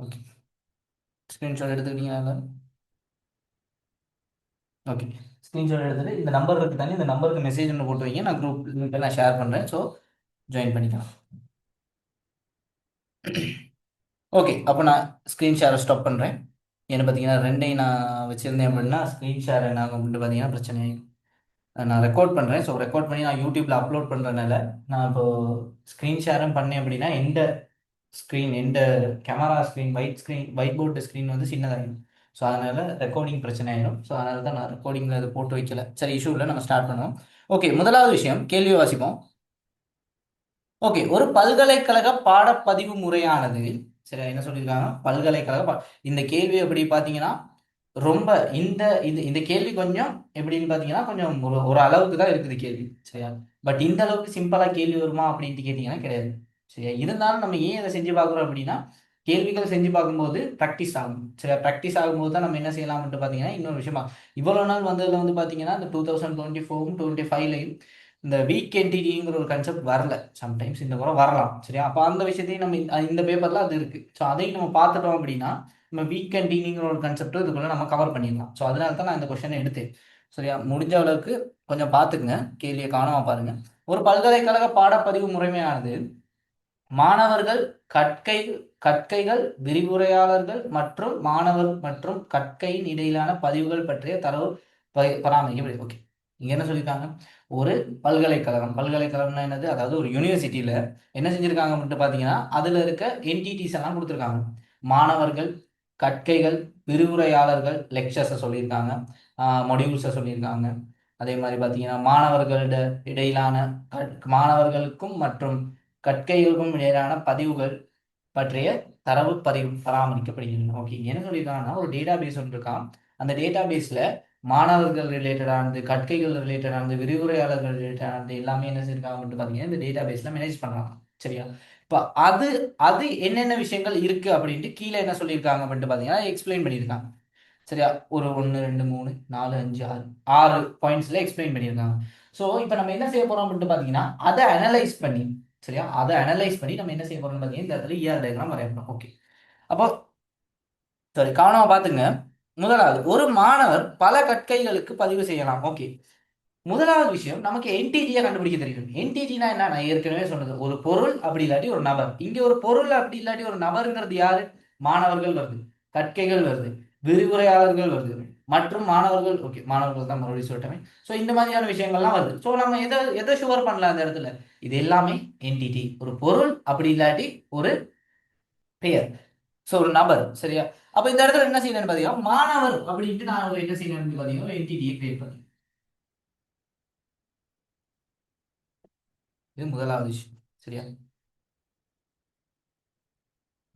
Okay, screenshot எடுத்துக்கிட்டீங்களா? Okay, screenshot எடுத்துட்டு இந்த நம்பர் இருக்கு தானே, இந்த நம்பருக்கு மெசேஜ் ஒன்று போட்டு வைங்க. நான் குரூப் லிங்க் நான் ஷேர் பண்ணுறேன். ஸோ ஜாயின் பண்ணிக்கலாம். ஓகே, அப்போ நான் ஸ்க்ரீன் ஷேரை ஸ்டாப் பண்ணுறேன். ஏன்னு பார்த்தீங்கன்னா ரெண்டையும் நான் வச்சுருந்தேன் அப்படின்னா ஸ்க்ரீன் ஷேர் என்ன ஆகும் அப்படின்ட்டு பார்த்தீங்கன்னா பிரச்சனை ஆகும். நான் ரெக்கார்ட் பண்ணுறேன். ஸோ ரெக்கார்ட் பண்ணி நான் யூடியூப்பில் அப்லோட் பண்ணுறதுனால நான் இப்போ ஸ்க்ரீன் ஷேரும் பண்ணேன் அப்படின்னா எந்த camera screen white board screen வந்து சின்னதாகிடும். ஸோ அதனால் ரெக்கார்டிங் பிரச்சனை ஆயிடும். ஸோ அதனால தான் நான் ரெக்கார்டிங்கில் அதை போட்டு வைக்கல. சரி, இஷ்யூ இல்லை, நம்ம ஸ்டார்ட் பண்ணுவோம். ஓகே, முதலாவது விஷயம் கேள்வி வாசிப்போம். ஓகே, ஒரு பல்கலைக்கழக பாடப்பதிவு முறையானது, சரி என்ன சொல்லியிருக்காங்க, இந்த கேள்வி எப்படி பார்த்தீங்கன்னா ரொம்ப இந்த கேள்வி கொஞ்சம் எப்படின்னு பார்த்தீங்கன்னா கொஞ்சம் ஒரு அளவுக்கு தான் இருக்குது கேள்வி, சரியா? பட் இந்த அளவுக்கு சிம்பிளாக கேள்வி வருமா அப்படின்ட்டு கேட்டிங்கன்னா கிடையாது, சரியா? இருந்தாலும் நம்ம ஏன் இதை செஞ்சு பார்க்குறோம் அப்படின்னா கேள்விகள் செஞ்சு பார்க்கும்போது ப்ராக்டிஸ் ஆகும், சரியா? ப்ராக்டிஸ் ஆகும்போது தான் நம்ம என்ன செய்யலாம்னு பார்த்தீங்கன்னா இன்னொரு விஷயமா இவ்வளோ நாள் வந்ததில் வந்து பார்த்தீங்கன்னா இந்த 2024-25 இந்த வீக் என்டிட்டிங்கிற ஒரு கான்செப்ட் வரல. சம்டைம்ஸ் இந்த முறை வரலாம், சரியா? அப்போ அந்த விஷயத்தையும் நம்ம இந்த பேப்பரில் அது இருக்குது. ஸோ அதையும் நம்ம பார்த்துட்டோம் அப்படின்னா நம்ம வீக் கண்டினியூங்கிற ஒரு கான்செப்ட் இதுக்குள்ள நம்ம கவர் பண்ணிடலாம். ஸோ அதனால தான் நான் இந்த கொஸ்டினை எடுத்தேன், சரியா? முடிஞ்ச அளவுக்கு கொஞ்சம் பார்த்துக்குங்க, கேள்வியை காணாம பாருங்க. ஒரு பல்கலைக்கழக பாடப்பதிவு முறைமையானது மாணவர்கள், கற்கைகள், விரிவுரையாளர்கள் மற்றும் மாணவர் மற்றும் கற்கையின் இடையிலான பதிவுகள் பற்றிய தரவு பராமரிக்க. ஓகே, இங்க என்ன சொல்லியிருக்காங்க, ஒரு பல்கலைக்கழகம்னா என்னது, அதாவது ஒரு யூனிவர்சிட்டியில என்ன செஞ்சிருக்காங்க மட்டும் பார்த்தீங்கன்னா அதுல இருக்க என்டிடிஸ் எல்லாம் கொடுத்துருக்காங்க. மாணவர்கள், கற்கைகள், விரிவுரையாளர்கள், லெக்சர்ஸை சொல்லியிருக்காங்க, மொடியூல்ஸை சொல்லியிருக்காங்க. அதே மாதிரி பார்த்தீங்கன்னா இடையிலான மாணவர்களுக்கும் மற்றும் கற்கைகளுக்கும் இடையிலான பதிவுகள் பற்றிய தரவு பராமரிக்கப்படுகின்றன. ஓகே, என்ன சொல்லியிருக்காங்கன்னா ஒரு டேட்டா பேஸ் ஒன்று இருக்கான். அந்த டேட்டா பேஸ்ல மாணவர்கள் ரிலேட்டடானது, கற்கைகள் ரிலேட்டடானது, விரிவுரையாளர்கள் ரிலேட்டடானது எல்லாமே என்ன செஞ்சிருக்காங்க மட்டும் பார்த்தீங்கன்னா இந்த டேட்டா பேஸ்ல மேனேஜ் பண்றாங்க, சரியா? இப்போ அது அது என்னென்ன விஷயங்கள் இருக்கு அப்படின்ட்டு கீழே என்ன சொல்லியிருக்காங்க மட்டும் பார்த்தீங்கன்னா எக்ஸ்பிளைன் பண்ணியிருக்காங்க, சரியா? ஒரு 1 2 3 4 5 6 பாயிண்ட்ஸ்ல எக்ஸ்பிளைன் பண்ணியிருக்காங்க. ஸோ இப்போ நம்ம என்ன செய்ய போறோம் அப்படின்ட்டு பார்த்தீங்கன்னா அதை அனலைஸ் பண்ணி, சரியா, அதை அனலைஸ் பண்ணி நம்ம என்ன செய்ய போறோம்னு பார்த்தீங்கன்னா இந்த இடத்துல இஆர் டயக்ராம் வரைய போறோம். ஓகே, அப்போ சரி கவனமா பார்த்துங்க. முதலாவது, ஒரு மாணவர் பல கற்கைகளுக்கு பதிவு செய்யலாம். ஓகே, முதலாவது விஷயம் நமக்கு என்டிடியை கண்டுபிடிக்க தெரியும். என்டிடினா என்ன, நான் ஏற்கனவே சொன்னது, ஒரு பொருள் அப்படி இல்லாட்டி ஒரு நபர். இங்க ஒரு பொருள் அப்படி இல்லாட்டி ஒரு நபருங்கிறது யாரு? மாணவர்கள் வருது, கற்கைகள் வருது, விரிவுரையாளர்கள் வருது மற்றும் மாணவர்கள். ஓகே, மாணவர்கள் தான் மறுபடியும் சொல்லிட்டேன். ஸோ இந்த மாதிரியான விஷயங்கள்லாம் வருது. ஸோ நம்ம எதை ஷுவர் பண்ணலாம் அந்த இடத்துல, இது எல்லாமே என்டிடி, ஒரு பொருள் அப்படி இல்லாட்டி ஒரு பெயர், ஸோ ஒரு நபர், சரியா? அப்ப இந்த இடத்துல என்ன செய்யணும்னு பாத்தீங்கன்னா மாணவர் அப்படின்ட்டு நான் என்ன செய்யணும்னு பாத்தீங்கன்னா என்டிடியை கிரியேட் பண்ணி, இது முதலாவது விஷயம், சரியா?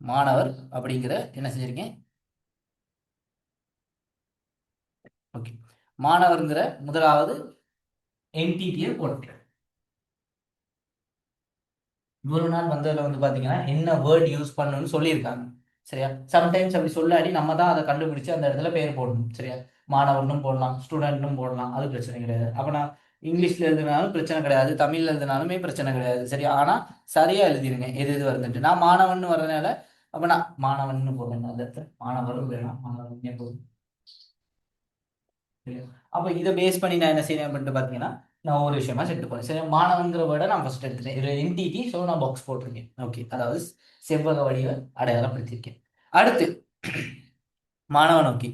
மாணவர் அப்படிங்கிற என்ன செஞ்சிருக்கேன், ஓகே, மாணவர்ங்கிற முதலாவது என்டிடியை போட்டுட்டேன். இவ்வளவு நாள் வந்ததுல வந்து பாத்தீங்கன்னா என்ன வேர்ட் யூஸ் பண்ணணும்னு சொல்லியிருக்காங்க, சரியா? சம்டைம்ஸ் அப்படி சொல்லாடி நம்ம தான் அதை கண்டுபிடிச்சு அந்த இடத்துல பேர் போடணும், சரியா? மாணவர்னும் போடலாம், ஸ்டூடெண்ட்னும் போடலாம், அது பிரச்சனை கிடையாது. அப்ப நான் இங்கிலீஷ்ல எழுதினாலும் பிரச்சனை கிடையாது, தமிழ்ல எழுதினாலுமே பிரச்சனை கிடையாது, சரியா? ஆனா சரியா எழுதிருங்க எது எது வருதுன்ட்டு. நான் மாணவன் வர்றதுனால அப்ப நான் மாணவன் போடுறேன், அந்த இடத்துல மாணவரும் வேணாம், மாணவன் போதும், சரியா? அப்ப இதை பேஸ் பண்ணி நான் என்ன செய்யறேன் அப்படின்ட்டு பாத்தீங்கன்னா நான் ஒரு விஷயமா செட்டு போறேன், சரி? மாணவன்கிற வேர்டை நான் ஃபர்ஸ்ட் எடுத்துட்டேன், இதுல என்டிடி, ஸோ நான் பாக்ஸ் போட்டிருக்கேன். ஓகே, அதாவது செவ்வக வடிவ அடையாளப்படுத்தியிருக்கேன். அடுத்து மாணவன். ஓகே,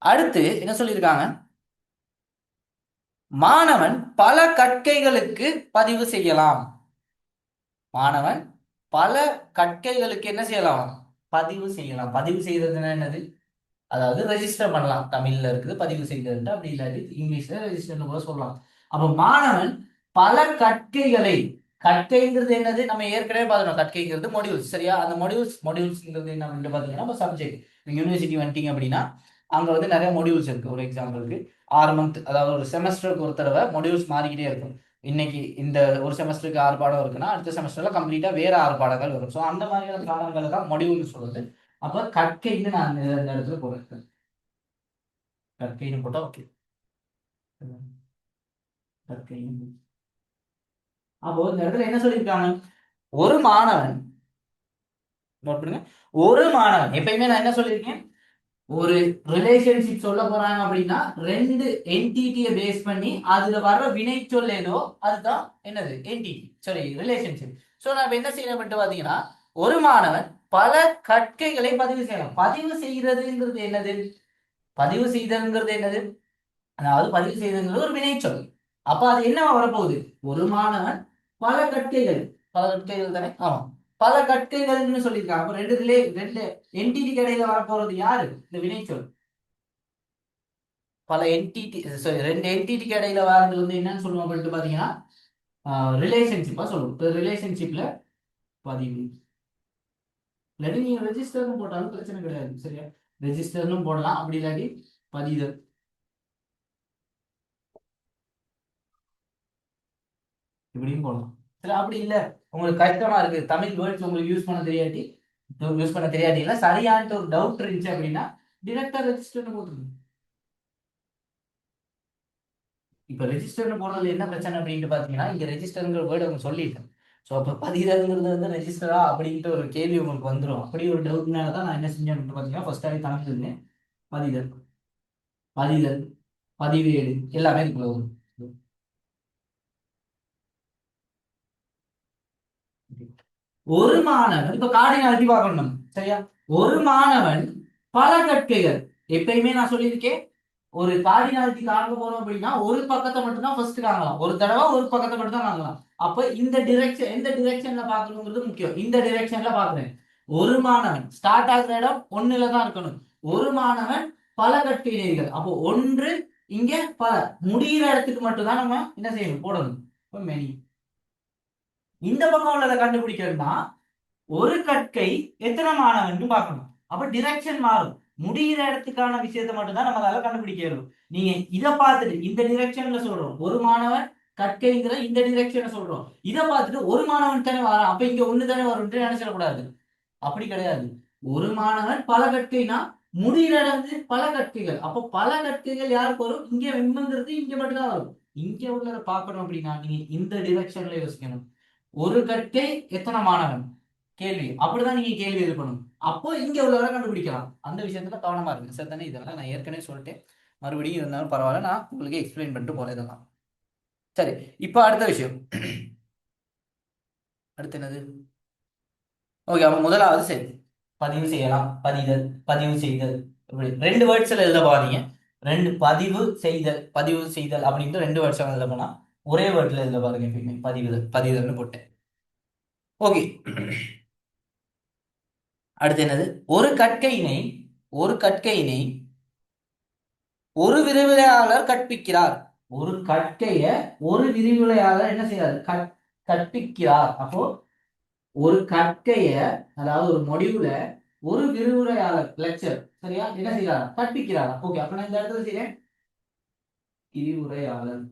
அடுத்து என்ன சொல்லியிருக்காங்க, மாணவன் பல கற்கைகளுக்கு பதிவு செய்யலாம். மாணவன் பல கற்கைகளுக்கு என்ன செய்யலாம், பதிவு செய்யலாம். பதிவு செய்யறதுன்னா என்னது, அதாவது ரெஜிஸ்டர் பண்ணலாம். தமிழ்ல இருக்குது பதிவு செய்கிறது, அப்படி இல்லாட்டி இங்கிலீஷ்ல ரெஜிஸ்டர்னு கூட சொல்லலாம். அப்ப மாணவன் பல கற்கைகளை, கற்கைங்கிறது என்னது, நம்ம ஏற்கனவே பார்த்தோம், கற்கைங்கிறது மொடியூல்ஸ், சரியா? அந்த மொடியூல்ஸ்ங்கிறது என்ன அப்படின்னு பார்த்தீங்கன்னா நம்ம சப்ஜெக்ட் யூனிவர்சிட்டி வந்துட்டீங்க அப்படின்னா அங்க வந்து நிறைய மொடியூல்ஸ் இருக்கு. ஒரு எக்ஸாம்பிளுக்கு 6 மந்த், அதாவது ஒரு செமஸ்டருக்கு ஒரு தடவை மொடியூல்ஸ் மாறிக்கிட்டே இருக்கும். இன்னைக்கு இந்த ஒரு செமஸ்டருக்கு 6 பாடம் இருக்குன்னா அடுத்த செமஸ்டர்ல கம்ப்ளீட்டா வேற 6 பாடங்கள் வரும். ஸோ அந்த மாதிரியான பாடங்களை தான் மொடியூல்னு சொல்றது. அப்ப கற்கைன்னு நான் இந்த இடத்துல போடுறேன், கற்கைன்னு போட்டா ஓகே, கற்கைன்னு. அப்போ இந்த இடத்துல என்ன சொல்லியிருக்காங்க, ஒரு மாணவன் நோட் பண்ணுங்க, ஒரு மாணவன் எப்பயுமே நான் என்ன சொல்லியிருக்கேன், ஒரு ரிலேஷன்ஷிப் சொல்ல போறாங்க அப்படின்னா ரெண்டு என்டிட்டியை பேஸ் பண்ணி அதுல வர்ற வினை சொல் ஏதோ அதுதான் என்னது என்டிட்டி, சாரி ரிலேஷன்ஷிப். ஸோ நான் இப்ப என்ன செய்யணும் பாத்தீங்கன்னா, ஒரு மாணவன் பல கற்கைகளை பதிவு செய்யலாம். பதிவு செய்யறதுங்கிறது என்னது, பதிவு செய்தல்ங்கிறது என்னது, அதாவது பதிவு செய்தல்ங்கிறது ஒரு வினைச்சொல். அப்ப அது என்னவா வரப்போகுது, ஒரு மாணவன் பல கற்கைகள், பல கற்கைகள் தானே, ஆமா, பல கற்கைகள்னு சொல்லியிருக்காங்க. அப்ப ரெண்டு என்டிட்டிக்கு இடையில வரப்போறது யாரு, இந்த வினைச்சொல். பல என்டிட்டி, சாரி ரெண்டு என்டிட்டிக்கு இடையில வரது வந்து என்னன்னு சொல்லுவோம் அப்படின்ட்டு பாத்தீங்கன்னா ரிலேஷன்ஷிப்பா சொல்லுவோம். இப்போ ரிலேஷன்ஷிப்ல பதிவு, இல்லாட்டி நீங்க ரெஜிஸ்டர்னு போட்டாலும் பிரச்சனை கிடையாது, சரியா, ரெஜிஸ்டர்னு போடலாம், அப்படி இல்லாட்டி பதிதல் இப்படியும் போடலாம். சரி, அப்படி இல்ல உங்களுக்கு கஷ்டமா இருக்கு, தமிழ் வேர்ட்ஸ் உங்களுக்கு யூஸ் பண்ண தெரியாட்டி இல்ல சரியான ஒரு டவுட் இருந்துச்சு அப்படின்னா டிரெக்டா ரெஜிஸ்டர்னு போட்டுருங்க. இப்ப ரெஜிஸ்டர்னு போடுறது என்ன பிரச்சனை அப்படின்ட்டு பாத்தீங்கன்னா, இங்க ரெஜிஸ்டர்ங்கிற வேர்டு அவங்க சொல்லிட்டேன். ஸோ அப்போ பதிதல்ங்கிறது வந்து ரெஜிஸ்டரா அப்படின்ட்டு ஒரு கேள்வி உங்களுக்கு வந்துடும். அப்படி ஒரு டவுட்னால தான் நான் என்ன செஞ்சேன் அப்படின்னு பாத்தீங்கன்னா, ஃபர்ஸ்டாவே தமிழ் இருந்தேன், பதிதல், பதிதல், பதிவேடு எல்லாமே இதுக்குள்ள வரும். ஒரு மாணவன், இப்ப கார்டினாலிட்டி பார்க்கணும் நம்ம, சரியா, ஒரு மாணவன் பல கற்கைகள். எப்பயுமே நான் சொல்லியிருக்கேன், ஒரு கார்டினாலிட்டி காண போறோம் அப்படின்னா ஒரு பக்கத்தை மட்டும் தான் ஃபர்ஸ்ட் காணலாம், ஒரு தடவை ஒரு பக்கத்தை மட்டும் தான் காணலாம். அப்ப இந்த டிரெக்ஷன் எந்த டிரெக்ஷன்ல பாக்கணுங்கிறது முக்கியம். இந்த டிரெக்ஷன்ல பாக்குறேன், ஒரு மாணவன் ஸ்டார்ட் ஆகுற இடம் ஒண்ணுல தான் இருக்கணும். ஒரு மாணவன் பல கற்கை நெறிகள், அப்போ ஒன்று, இங்க பல, முடிகிற இடத்துக்கு மட்டும் தான் நம்ம என்ன செய்யணும், போடணும். இப்போ மெனி. இந்த பக்கம் உள்ளதை கண்டுபிடிக்கணும்னா ஒரு கற்கை எத்தனை மாணவன் பார்க்கணும். அப்ப டிரெக்ஷன் மாறும். முடிகிற இடத்துக்கான விஷயத்தை மட்டும் தான் நம்மளால கண்டுபிடிக்கணும். நீங்க இதை பார்த்துட்டு இந்த டிரெக்ஷன்ல சொல்றோம், ஒரு மாணவன் கற்கைங்கிற இந்த டிரெக்ஷனை சொல்றோம், இதை பார்த்துட்டு ஒரு மாணவன் தானே வரான், அப்ப இங்க ஒண்ணு தானே வரும் நினைச்சிடக்கூடாது. அப்படி கிடையாது. ஒரு மாணவன் பல கற்கைனா முடிகிற இடம் வந்து பல கற்கைகள், அப்போ பல கற்கைகள் யாருக்கு வரும், இங்க வெம்மங்கிறது இங்க மட்டும் தான் வரும். இங்க உள்ளதை பார்க்கணும் அப்படின்னா நீங்க இந்த டிரெக்ஷன்ல யோசிக்கணும். ஒரு கற்கை எத்தனை மாணவன் கேள்வி, அப்படிதான் நீங்க கேள்வி எழுப்பணும். அப்போ இங்க உள்ளவரை கண்டுபிடிக்கலாம். அந்த விஷயத்துல கவனமா இருக்கு சார் தானே, இதெல்லாம் நான் ஏற்கனவே சொல்லிட்டேன், மறுபடியும் இருந்தாலும் பரவாயில்ல, நான் உங்களுக்கு எக்ஸ்பிளைன் பண்ணிட்டு போறேன் இதெல்லாம். சரி, இப்போ அடுத்த விஷயம். அடுத்து என்னது, ஓகே, அப்ப முதலாவது சரி, பதிவு செய்யலாம், பதிதல், பதிவு செய்தல், இப்படி ரெண்டு வேர்ட்ஸ்ல எழுத போறீங்க. ரெண்டு, பதிவு செய்தல், பதிவு செய்தல் அப்படின்ட்டு ரெண்டு வேர்ட்ஸ் எழுத போனா ஒரே வேர்ட்ல எழுத பாருங்க, எப்பயுமே பதிவுதல், பதிதல்னு போட்டேன். ஓகே, அடுத்து என்னது, ஒரு கற்கையினை, ஒரு கற்கையினை ஒரு விரிவுரையாளர் கற்பிக்கிறார். ஒரு கற்கைய ஒரு விரிவுரையாளர் என்ன செய்யறாரு, கற்பிக்கிறார். அப்போ ஒரு கற்கைய, அதாவது ஒரு மொடியூல ஒரு விரிவுரையாளர் லெக்சர், சரியா, என்ன செய்யறாரு, கற்பிக்கிறாரா. ஓகே, அப்ப நான் இந்த இடத்துல செய்யறேன் விரிவுரையாளர்.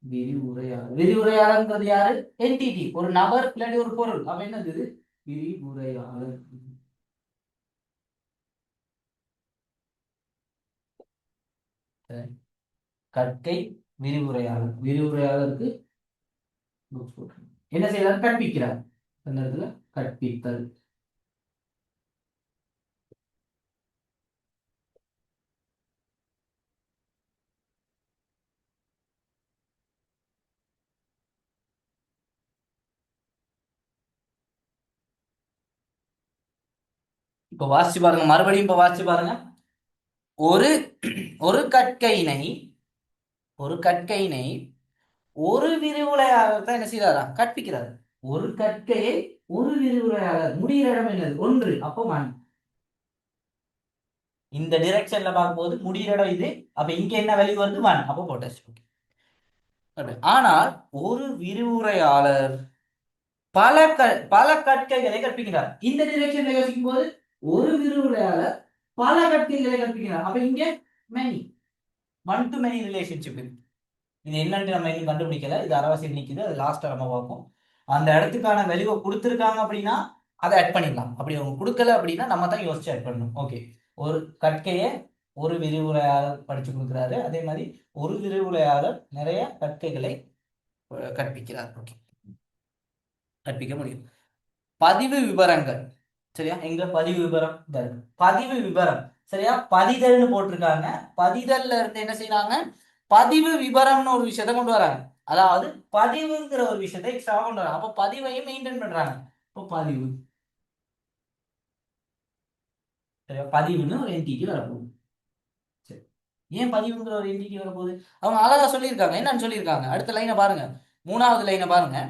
விரிவுரையாளர், விரிவுரையாளர்ங்கிறது யாரு, என்டிட்டி, ஒரு நபர் இல்லாட்டி ஒரு பொருள். அப்ப என்னது இது, விரிவுரையாளர். கற்கை விரிவுரையாளர், விரிவுரையாளருக்கு என்ன செய்யறாரு, கற்பிக்கிறார். அந்த இடத்துல கற்பித்தல். இப்ப வாசிச்சு பாருங்க, மறுபடியும் இப்ப வாசிச்சு பாருங்க. ஒரு ஒரு கற்கையினை, ஒரு கற்கையினை ஒரு விரிவுரையாளர் தான் என்ன செய்யறாரா, கற்பிக்கிறார். ஒரு கற்கையை ஒரு விரிவுரையாளர், முடிகிற இடம் என்னது, ஒன்று, அப்போ ஒன். இந்த டிரெக்ஷன்ல பார்க்கும்போது முடிகிற இடம் இது, அப்ப இங்க என்ன வேல்யூ வருது, ஒன், அப்போ போட்டாச்சு. ஆனால் ஒரு விரிவுரையாளர் பல பல கற்கைகளை கற்பிக்கிறார். இந்த டிரெக்ஷன்ல யோசிக்கும் போது ஒரு விரிவுரையாளர் பல கற்கைகளை கற்பிக்கிறார். அப்ப இங்க many, one to many relationship. இது என்னன்னு நம்ம இன்னும் கண்டுபிடிக்கல, இது அரவாசி நிக்குது, அது லாஸ்டா நம்ம பார்ப்போம். அந்த இடத்துக்கான வெளிவை கொடுத்துருக்காங்க அப்படின்னா அதை ஆட் பண்ணிடலாம். அப்படி அவங்க கொடுக்கல அப்படின்னா நம்ம தான் யோசிச்சு ஆட் பண்ணணும். ஓகே, ஒரு கற்கையை ஒரு விரிவுரையாளர் படிச்சு கொடுக்குறாரு, அதே மாதிரி ஒரு விரிவுரையாளர் நிறைய கற்கைகளை கற்பிக்கிறார். ஓகே, கற்பிக்க முடியும். பதிவு விவரங்கள், சரியா? எங்க பதிவு விவரம் பதிவு விவரம். சரியா? பதிதல்னு போட்டிருக்காங்க. பதிதல்ல இருந்து என்ன செய்யறாங்க, பதிவு விவரம்னு ஒரு விஷயத்த கொண்டு வராங்க. அதாவது பதிவுங்கிற ஒரு விஷயத்தை எக்ஸ்ட்ரா கொண்டு வராங்க. அப்ப பதிவையும் மெயின்டைன் பண்றாங்க. இப்போ பதிவு, சரியா? பதிவுன்னு ஒரு என்டிட்டி வரப்போகுது. சரி, ஏன் பதிவுங்கிற ஒரு என்டிட்டி வரப்போகுது? அவங்க அழகா சொல்லியிருக்காங்க. என்னன்னு சொல்லியிருக்காங்க, அடுத்த லைனை பாருங்க. 3வது லைனை பாருங்க.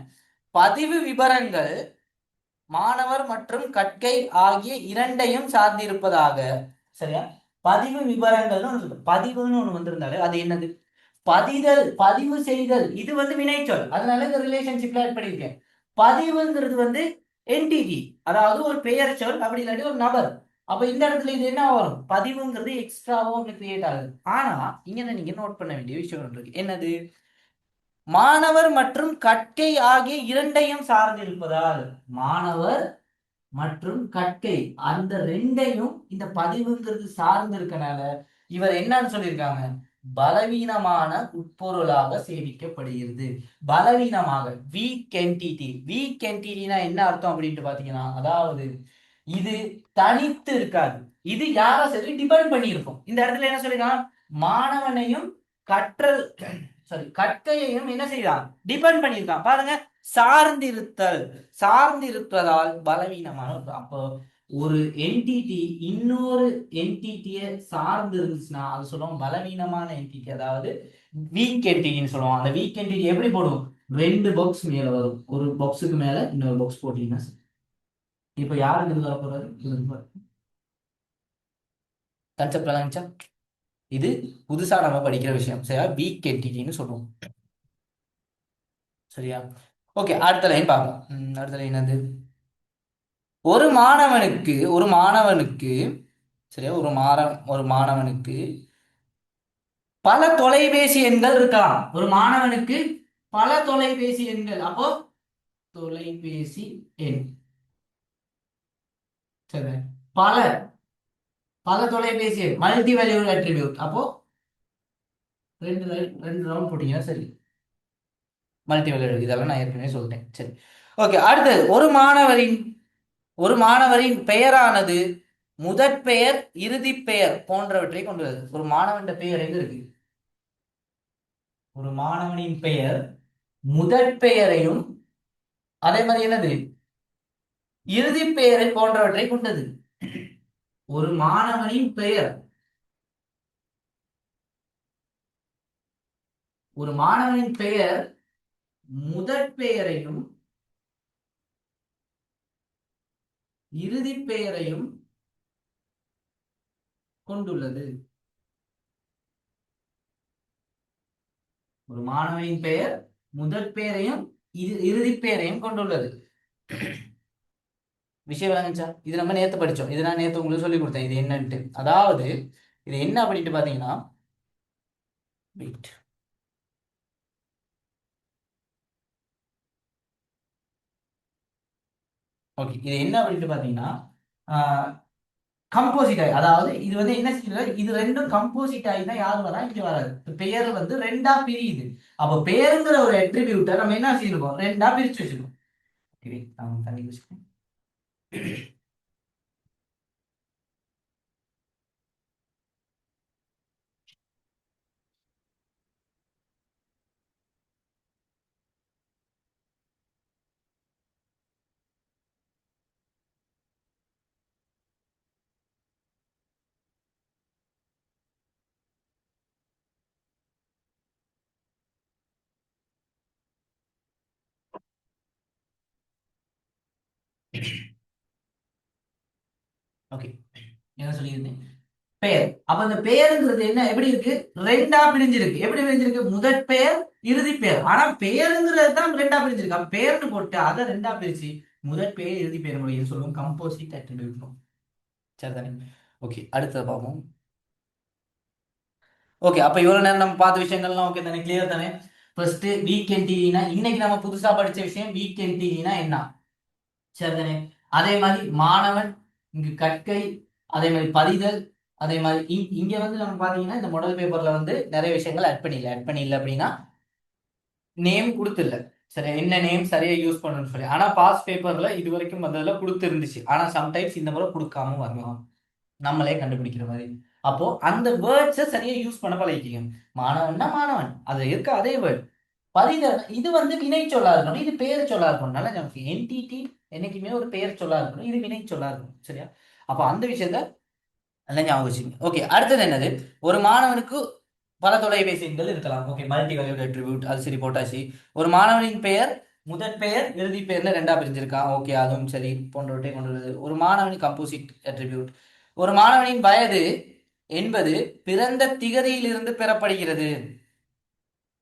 பதிவு விவரங்கள் மாணவர் மற்றும் கற்கை ஆகிய இரண்டையும் சார்ந்திருப்பதாக. சரியா? பதிவு விவரங்கள்னு ஒண்ணு இருக்கு. பதிவுன்னு ஒண்ணு வந்திருந்தாலே அது என்னது? பதிதல், பதிவு செய்தல். இது வந்து வினைச்சொல், அதனால இந்த ரிலேஷன்ஷிப்ல ஆட் பண்ணியிருக்கேன். பதிவுங்கிறது வந்து என்டிட்டி, அதாவது ஒரு பெயர் சொல், அப்படி இல்லாட்டி ஒரு நபர். அப்ப இந்த இடத்துல இது என்ன வரும், பதிவுங்கிறது எக்ஸ்ட்ராவோ ஒன்று கிரியேட் ஆகுது. ஆனா இங்க நீங்க நோட் பண்ண வேண்டிய விஷயம் ஒன்று இருக்கு. என்னது? மாணவர் மற்றும் கற்கை ஆகிய இரண்டையும் சார்ந்திருப்பதால், மாணவர் மற்றும் கற்கை அந்த ரெண்டையும் இந்த பதிவுங்கிறது சார்ந்து இருக்கனால இவர் என்னன்னு சொல்லியிருக்காங்க, பலவீனமான உட்பொருளாக சேமிக்கப்படுகிறது. பலவீனமாக, வீக் என்டிட்டி. வீக் என்டிட்டினா என்ன அர்த்தம் அப்படின்ட்டு பாத்தீங்கன்னா, அதாவது இது தனித்து இருக்காது, இது யாரா சரி டிபெண்ட் பண்ணி இருக்கும். இந்த இடத்துல என்ன சொல்லிருக்காங்க, மாணவனையும் கற்றல் சாரி கற்கையையும் என்ன செய்யலாம், டிபெண்ட் பண்ணியிருக்கான். பாருங்க, சார்ந்திருத்தல். சார்ந்திருப்பதால் பலவீனமான அப்போ ஒரு என்டிட்டி இன்னொரு என்டிட்டிய சார்ந்து இருந்துச்சுன்னா அது சொல்லுவோம் பலவீனமான என்டிட்டி, அதாவது வீக் என்டிட்டின்னு சொல்லுவோம். அந்த வீக் என்டிட்டி எப்படி போடும், 2 பாக்ஸ் மேல வரும், ஒரு பாக்ஸுக்கு மேல இன்னொரு பாக்ஸ் போட்டீங்கன்னா இப்ப யாருக்கு இது வரப்போறாரு, கான்செப்ட் விளங்குச்சா? இது புதுசா நம்ம படிக்கிற விஷயம். சரியா? வீக் என்டிட்டின்னு சொல்லுவோம். சரியா? ஓகே, அடுத்த லைன் பார்க்கலாம். அடுத்த லைன் என்னது, ஒரு மாணவனுக்கு சரியா, ஒரு மாணவனுக்கு பல தொலைபேசி எண்கள் இருக்கலாம். ஒரு மாணவனுக்கு பல தொலைபேசி எண்கள். அப்போ தொலைபேசி எண், சரி, பல பல தொலைபேசி எண், மல்டி வேல்யூ அட்ரிபியூட். அப்போ ரெண்டு ரெண்டு ரவுண்ட் போட்டீங்கன்னா சரி, மல்டி வேல்யூ. இதெல்லாம் நான் ஏற்கனவே சொல்லிட்டேன். சரி, ஓகே. அடுத்தது, ஒரு மாணவரின் பெயரானது முதற் பெயர், இறுதி பெயர் போன்றவற்றை கொண்டுள்ளது. ஒரு மாணவன் பெயர் எங்க இருக்கு, ஒரு மாணவனின் பெயர் முதற் பெயரையும் அதே மாதிரி என்னது இறுதி பெயரை போன்றவற்றை கொண்டது. ஒரு மாணவனின் பெயர், ஒரு மாணவனின் பெயர் முதற் பெயரையும் இறுதி பெயரையும் கொண்டுள்ளது. ஒரு மாணவனின் பெயர் முதற் பெயரையும் இறுதி பெயரையும் கொண்டுள்ளது. விஷயம் விளங்குச்சா? இது நம்ம நேத்து படிச்சோம். இது நான் நேத்து உங்களுக்கு சொல்லி கொடுத்தேன் இது என்னன்ட்டு. அதாவது இது என்ன அப்படின்ட்டு பாத்தீங்கன்னா, வெயிட், ஓகே, இது என்ன அப்படின்ட்டு பாத்தீங்கன்னா, கம்போசிட் ஆகி, அதாவது இது வந்து என்ன செய்யுது, இது ரெண்டும் கம்போசிட் ஆகி தான் யாரு வரா, இங்க வராது. பெயர் வந்து ரெண்டா பிரியுது. அப்ப பெயருங்கிற ஒரு அட்ரிபியூட்டை நம்ம என்ன செய்யிருக்கோம், ரெண்டா பிரிச்சு வச்சிருக்கோம். தண்ணி வச்சுக்கோங்க. ஓகே, என்ன சொல்லியிருந்தேன், பெயர். அப்ப அந்த பெயருங்கிறது என்ன, எப்படி இருக்கு, ரெண்டா பிரிஞ்சிருக்கு. எப்படி பிரிஞ்சிருக்கு, முதற் பெயர், இறுதி பெயர். ஆனா பெயருங்கிறது தான் ரெண்டா பிரிஞ்சிருக்கு. அப்ப பெயர்னு போட்டு அதை ரெண்டா பிரிச்சு முதற் பெயர் இறுதி பெயர் முறையில் சொல்லுவோம் கம்போசிட் அட்ரிபியூட். சரிதானே? ஓகே, அடுத்தது பார்ப்போம். ஓகே, அப்ப இவ்வளவு நேரம் நம்ம பார்த்த விஷயங்கள்லாம் ஓகே தானே, கிளியர் தானே? ஃபர்ஸ்ட் வீக் என்டிட்டினா, இன்னைக்கு நம்ம புதுசா படிச்ச விஷயம் வீக் என்டிட்டினா என்ன, சரிதானே? அதே மாதிரி மாணவன், இங்கு கற்கை, அதே மாதிரி பதிதல், அதே மாதிரி இங்க வந்து நம்ம பாத்தீங்கன்னா இந்த மாடல் பேப்பர்ல வந்து நிறைய விஷயங்கள் ஆட் பண்ணிடல அப்படின்னா நேம் கொடுத்துல. சரி, என்ன நேம் சரியா யூஸ் பண்ணணும்னு சொல்லி. ஆனா பாஸ் பேப்பர்ல இது வரைக்கும் வந்ததுல கொடுத்துருந்துச்சு. ஆனா சம்டைம்ஸ் இந்த முறை கொடுக்காம வரலாம். நம்மளே கண்டுபிடிக்கிற மாதிரி. அப்போ அந்த வேர்ட்ஸை சரியா யூஸ் பண்ண பழகிக்கங்க. மாணவன்னா மாணவன், அது இருக்க அதே வேர்ட். இது வந்து வினை சொல்லா இருக்கணும், இது பெயர் சொல்லா இருக்கணும். நல்லா நமக்கு என்டிடி என்னைக்குமே ஒரு பெயர் சொல்லா இருக்கணும், இது வினை சொல்லா இருக்கணும். சரியா? அப்ப அந்த விஷயத்த நல்லா ஞாபகம் வச்சுக்கோங்க. ஓகே, அடுத்தது என்னது? ஒரு மாணவனுக்கு பல தொலைபேசி எண்கள் இருக்கலாம். ஓகே, மல்டி வேல்யூட் அட்ரிபியூட், அது சரி போட்டாச்சு. ஒரு மாணவனின் பெயர் முதற் பெயர் இறுதி பெயர்னு ரெண்டா பிரிஞ்சிருக்கான். ஓகே, அதுவும் சரி, போன்றவற்றை கொண்டுள்ளது. ஒரு மாணவனின் கம்போசிட் அட்ரிபியூட். ஒரு மாணவனின் வயது என்பது பிறந்த திகதியிலிருந்து பெறப்படுகிறது.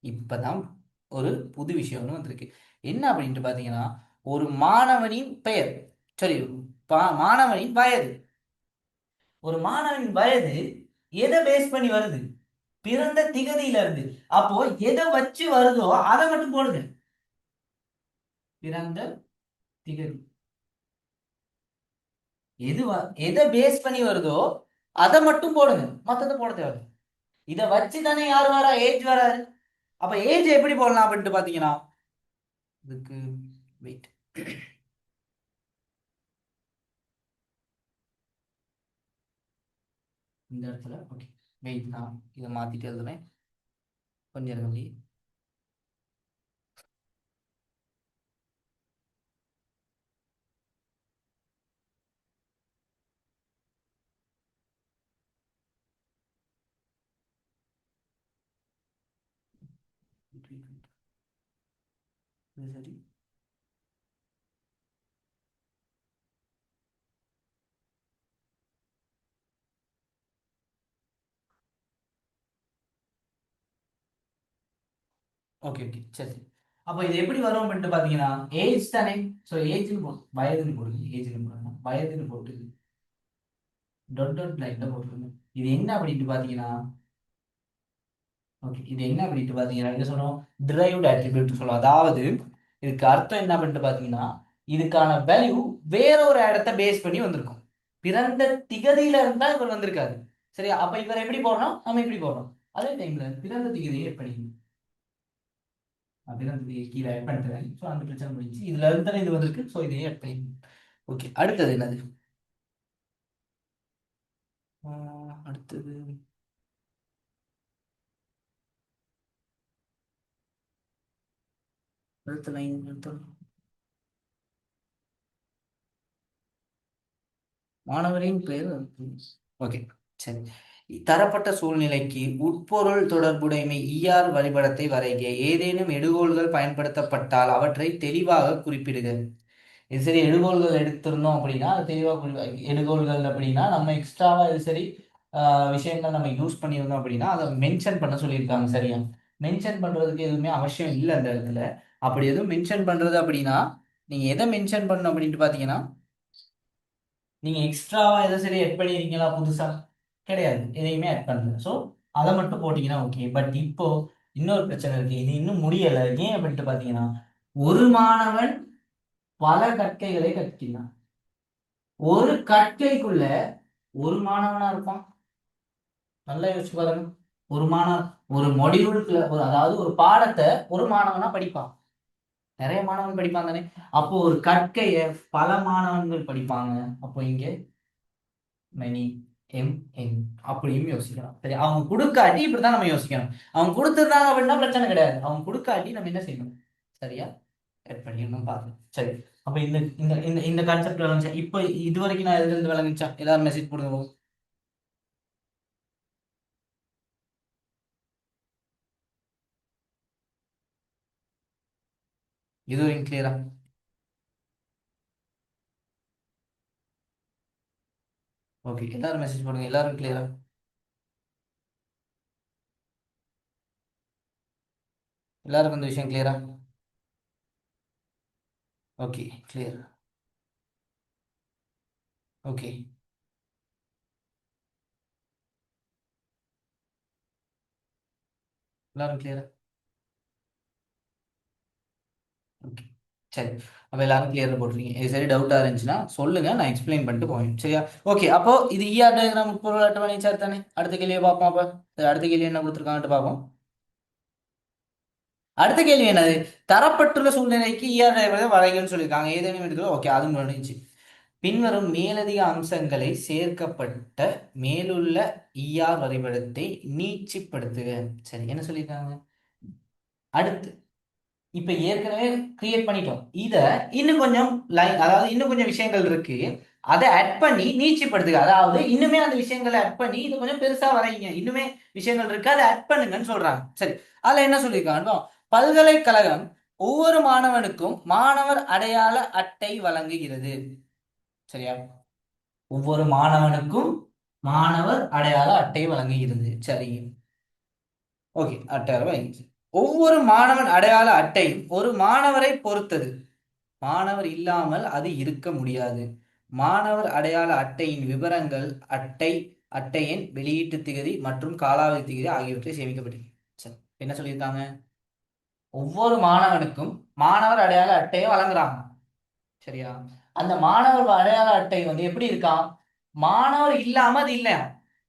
இப்பதான் ஒரு புது விஷயம்னு வந்திருக்கு. என்ன அப்படின்ட்டு பாத்தீங்கன்னா, ஒரு மாணவனின் பெயர், சரி, மாணவனின் வயது. ஒரு மாணவனின் வயது எதை பேஸ் பண்ணி வருது? பிறந்த திகதியில இருந்து. அப்போ எதை வச்சு வருதோ அதை மட்டும் போடுங்க. பிறந்த திகதி எது எதை பேஸ் பண்ணி வருதோ அதை மட்டும் போடுங்க, மத்தத போட தேவை. இதை வச்சு தானே யார் வரா? ஏஜ் வராரு. அப்ப ஏஜ் எப்படி போடலாம் அப்படின்ட்டு பாத்தீங்கன்னா, இதுக்கு வெயிட், இந்த இடத்துல ஓகே, வெயிட், நான் இதை மாத்திட்டு எழுதுறேன். கொஞ்சம் இருங்க. இது சரி. ஓகே ஓகே, சரி. அப்போ இது எப்படி வரும் அப்படின்ட்டு பாத்தீங்கன்னா, ஏஜ் தானே. ஸோ ஏஜ்னு போடும், வயதுன்னு போடுங்க, ஏஜ்னு போடுங்க, வயதுன்னு போட்டு டாட் டாட் லைன்ல போட்டுருங்க. இது என்ன அப்படின்ட்டு பாத்தீங்கன்னா, ஓகே, இது என்ன அப்படின்ட்டு பாத்தீங்கன்னா என்ன சொல்றோம்? டிரைவ்டு அட்ரிபியூட் சொல்லுவோம். அதாவது இதுக்கு அர்த்தம் என்ன அப்படின்ட்டு பாத்தீங்கன்னா, இதுக்கான வேல்யூ வேற ஒரு இடத்த பேஸ் பண்ணி வந்திருக்கும். பிறந்த திகதியில இருந்தா இவர் வந்திருக்காரு. சரியா? அப்ப இவர் எப்படி போடணும்? நம்ம இப்படி போடுறோம். அதே டைம்ல பிறந்த திகதியை எப்படி பிறந்த கீழே ஆட் பண்ணிட்டேன். ஸோ அந்த பிரச்சனை முடிஞ்சு. இதுல இருந்து இது வந்திருக்கு. ஸோ இதையே ஆட் பண்ணி. ஓகே, அடுத்தது என்னது? அடுத்தது அடுத்த லைன் மாணவரின் பெயர். ஓகே, சரி. தரப்பட்ட சூழ்நிலைக்கு உட்பொருள் தொடர்புடைமை ஈஆர் வரைபடத்தை வரைக. ஏதேனும் எடுகோள்கள் பயன்படுத்தப்பட்டால் அவற்றை தெளிவாக குறிப்பிடுக. இது சரி, எடுகோள்கள் எடுத்திருந்தோம் அப்படின்னா அது தெளிவாக எடுகோள்கள் அப்படின்னா நம்ம எக்ஸ்ட்ராவா இது சரி விஷயங்கள் நம்ம யூஸ் பண்ணியிருந்தோம் அப்படின்னா அதை மென்ஷன் பண்ண சொல்லியிருக்காங்க. சரியா? மென்ஷன் பண்றதுக்கு எதுவுமே அவசியம் இல்லை அந்த இடத்துல. அப்படி எதுவும் மென்ஷன் பண்றது அப்படின்னா நீங்க எதை மென்ஷன் பண்ணணும் அப்படின்ட்டு பாத்தீங்கன்னா, நீங்க எக்ஸ்ட்ராவா எதை சரி ஆட் பண்ணிருக்கீங்களா புதுசா? கிடையாது, எதையுமே ஆட் பண்ணல. ஸோ அதை மட்டும் போட்டீங்கன்னா ஓகே. பட் இப்போ இன்னொரு பிரச்சனை இருக்கு, இது இன்னும் முடியல. ஏன் அப்படின்ட்டு பாத்தீங்கன்னா, ஒரு மாணவன் பல கற்கைகளை கற்கிறான். ஒரு கற்கைக்குள்ள ஒரு மாணவனா இருப்பான். நல்லா யோசிச்சு பாருங்க. ஒரு மாணவன் ஒரு மொடியூலுக்குள்ள அதாவது ஒரு பாடத்தை ஒரு மாணவனா படிப்பான். நிறைய மாணவன் படிப்பாங்க தானே. அப்போ ஒரு கற்கைய பல மாணவன்கள் படிப்பாங்க. அப்போ இங்க மெனி, எம் என் அப்படியும் யோசிக்கலாம். சரி, அவங்க கொடுக்காட்டி இப்படிதான் நம்ம யோசிக்கணும். அவங்க கொடுத்துருந்தாங்க அப்படின்னா பிரச்சனை கிடையாது. அவங்க கொடுக்காட்டி நம்ம என்ன செய்யணும்? சரியா ஆட் பண்ணிடணும் பாருங்க. சரி, அப்ப இந்த இந்த இந்த இந்த கான்செப்ட் விளங்குச்சா? இப்போ இது வரைக்கும் நான் எதுல இருந்து விளங்குச்சா? எல்லாரும் மெசேஜ் போடுங்க. இது வரைக்கும் கிளியரா? ஓகே, எல்லாரும் மெசேஜ் போடுங்க. எல்லாரும் கிளியரா? எல்லாருக்கும் இந்த விஷயம் கிளியரா? Okay, clear. ஓகே, எல்லாரும் கிளியரா? ஓகே, சரி. அப்ப எல்லாரும் கிளியர் போட்டுருக்கீங்க. இது சரி, டவுட்டா இருந்துச்சுன்னா சொல்லுங்க, நான் எக்ஸ்பிளைன் பண்ணிட்டு போவேன். சரியா? ஓகே, அப்போ இது இஆர் டயக்ராம் உட்பொருள் அட்டவணை சார் தானே. அடுத்த கேள்வியை பார்ப்போம். அப்ப சரி, அடுத்த கேள்வி என்ன கொடுத்துருக்காங்கட்டு பார்ப்போம். அடுத்த கேள்வி என்னது? தரப்பட்டுள்ள சூழ்நிலைக்கு ஈஆர் வரைகள்னு சொல்லியிருக்காங்க. ஏதேனும் எடுத்து ஓகே, அது முடிஞ்சுச்சு. பின்வரும் மேலதிக அம்சங்களை சேர்க்கப்பட்ட மேலுள்ள ஈஆர் வரைபடத்தை நீட்சிப்படுத்துக. சரி, என்ன சொல்லியிருக்காங்க? அடுத்து இப்ப ஏற்கனவே கிரியேட் பண்ணிட்டோம். இத இன்னும் கொஞ்சம் லைன், அதாவது இன்னும் கொஞ்சம் விஷயங்கள் இருக்கு, அதை ஆட் பண்ணி நீட்சிப்படுத்துக. அதாவது இன்னுமே அந்த விஷயங்களை ஆட் பண்ணி இது கொஞ்சம் பெருசா வரைங்க, இன்னுமே விஷயங்கள் இருக்கு, அதை ஆட் பண்ணுங்கன்னு சொல்றாங்க. சரி, அதுல என்ன சொல்லியிருக்காங்க? பல்கலைக்கழகம் ஒவ்வொரு மாணவனுக்கும் மாணவர் அடையாள அட்டை வழங்குகிறது. சரியா? ஒவ்வொரு மாணவனுக்கும் மாணவர் அடையாள அட்டை வழங்குகிறது. சரி, ஓகே, அட்டை வழங்குகிறது. ஒவ்வொரு மாணவன் அடையாள அட்டையும் ஒரு மாணவரை பொறுத்தது. மாணவர் இல்லாமல் அது இருக்க முடியாது. மாணவர் அடையாள அட்டையின் விவரங்கள் அட்டை, அட்டை எண், வெளியீட்டு திகதி மற்றும் காலாவதி திகதி ஆகியவற்றை சேமிக்கப்பட்டிருக்கு. சரி, என்ன சொல்லியிருக்காங்க? ஒவ்வொரு மாணவனுக்கும் மாணவர் அடையாள அட்டையை வழங்குறாங்க. சரியா? அந்த மாணவர் அடையாள அட்டை வந்து எப்படி இருக்கான்? மாணவர் இல்லாம அது இல்ல.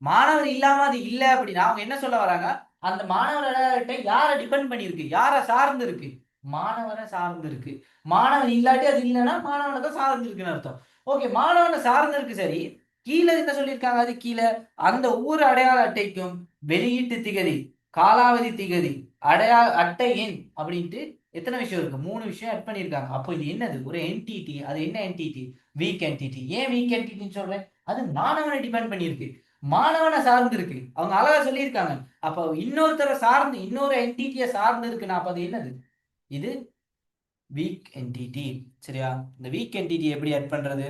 மாணவர் இல்லாம அது இல்ல அப்படின்னா அவங்க என்ன சொல்ல வராங்க? அந்த மாணவர் அடையாள அட்டை யாரை டிபெண்ட் பண்ணியிருக்கு, யாரை சார்ந்து இருக்கு? மாணவரை சார்ந்து இருக்கு. மாணவன் இல்லாட்டி அது இல்லைன்னா மாணவனை தான் சார்ந்து இருக்குன்னு அர்த்தம். ஓகே, மாணவனை சார்ந்து இருக்கு. சரி, கீழே என்ன சொல்லியிருக்காங்க? அது கீழே அந்த ஒவ்வொரு அடையாள அட்டைக்கும் வெளியீட்டு திகதி, காலாவதி திகதி, அடையாள அட்டை எண் அப்படின்ட்டு எத்தனை விஷயம் இருக்கு? 3 விஷயம் ஆட் பண்ணியிருக்காங்க. அப்போ இது என்னது? ஒரு என்டிட்டி. அது என்ன என்டிட்டி? Week entity. ஏன் வீக் என்டிட்டின்னு சொல்றேன்? அது மாணவனை டிபெண்ட் பண்ணியிருக்கு, மாணவனை சார்ந்து இருக்கு. அவங்க அழகா சொல்லியிருக்காங்க. அப்போ இன்னொருத்தரை சார்ந்து, இன்னொரு என்டிட்டியை சார்ந்து இருக்குன்னா அப்ப அது என்னது? இது வீக் என்டிட்டி. சரியா? இந்த வீக் என்டிட்டி எப்படி ஆட் பண்றது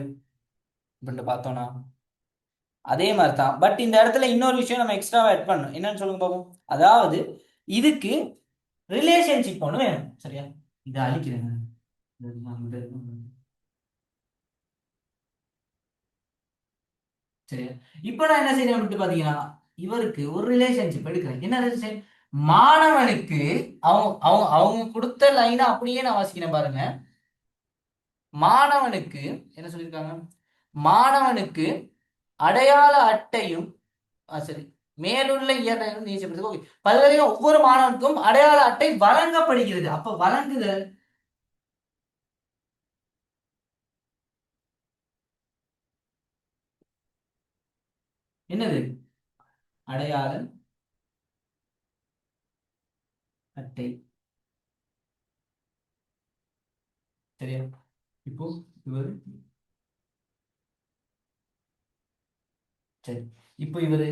அப்படின்னு பார்த்தோம்னா அதே மாதிரி தான். பட் இந்த இடத்துல இன்னொரு விஷயம் நம்ம எக்ஸ்ட்ரா ஆட் பண்ணணும். என்னன்னு சொல்லுங்க பாப்போம். அதாவது இதுக்கு ரிலேஷன்ஷிப் ஒன்று வேணும். சரியா? இதை அழிக்கிறேங்க. சரியா? இப்போ நான் என்ன செய்யறேன் அப்படின்ட்டு பாத்தீங்கன்னா, இவருக்கு ஒரு ரிலேஷன்ஷிப் எடுக்கிறேன். என்ன ரிலேஷன்? மாணவனுக்கு அவங்க அவங்க அவங்க கொடுத்த லைனை அப்படியே நான் வாசிக்கிறேன் பாருங்க. மாணவனுக்கு என்ன சொல்லியிருக்காங்க? மாணவனுக்கு அடையாள அட்டையும் சரி, மேலுள்ள இயற்கையும் நீச்சப்படுது. ஓகே, பல்கலைக்கழகம் ஒவ்வொரு மாணவனுக்கும் அடையாள அட்டை வழங்கப்படுகிறது. அப்ப வழங்குதல் என்னது? அடையாள அட்டை. சரியா? இப்போ இவர், சரி, இப்போ இவர்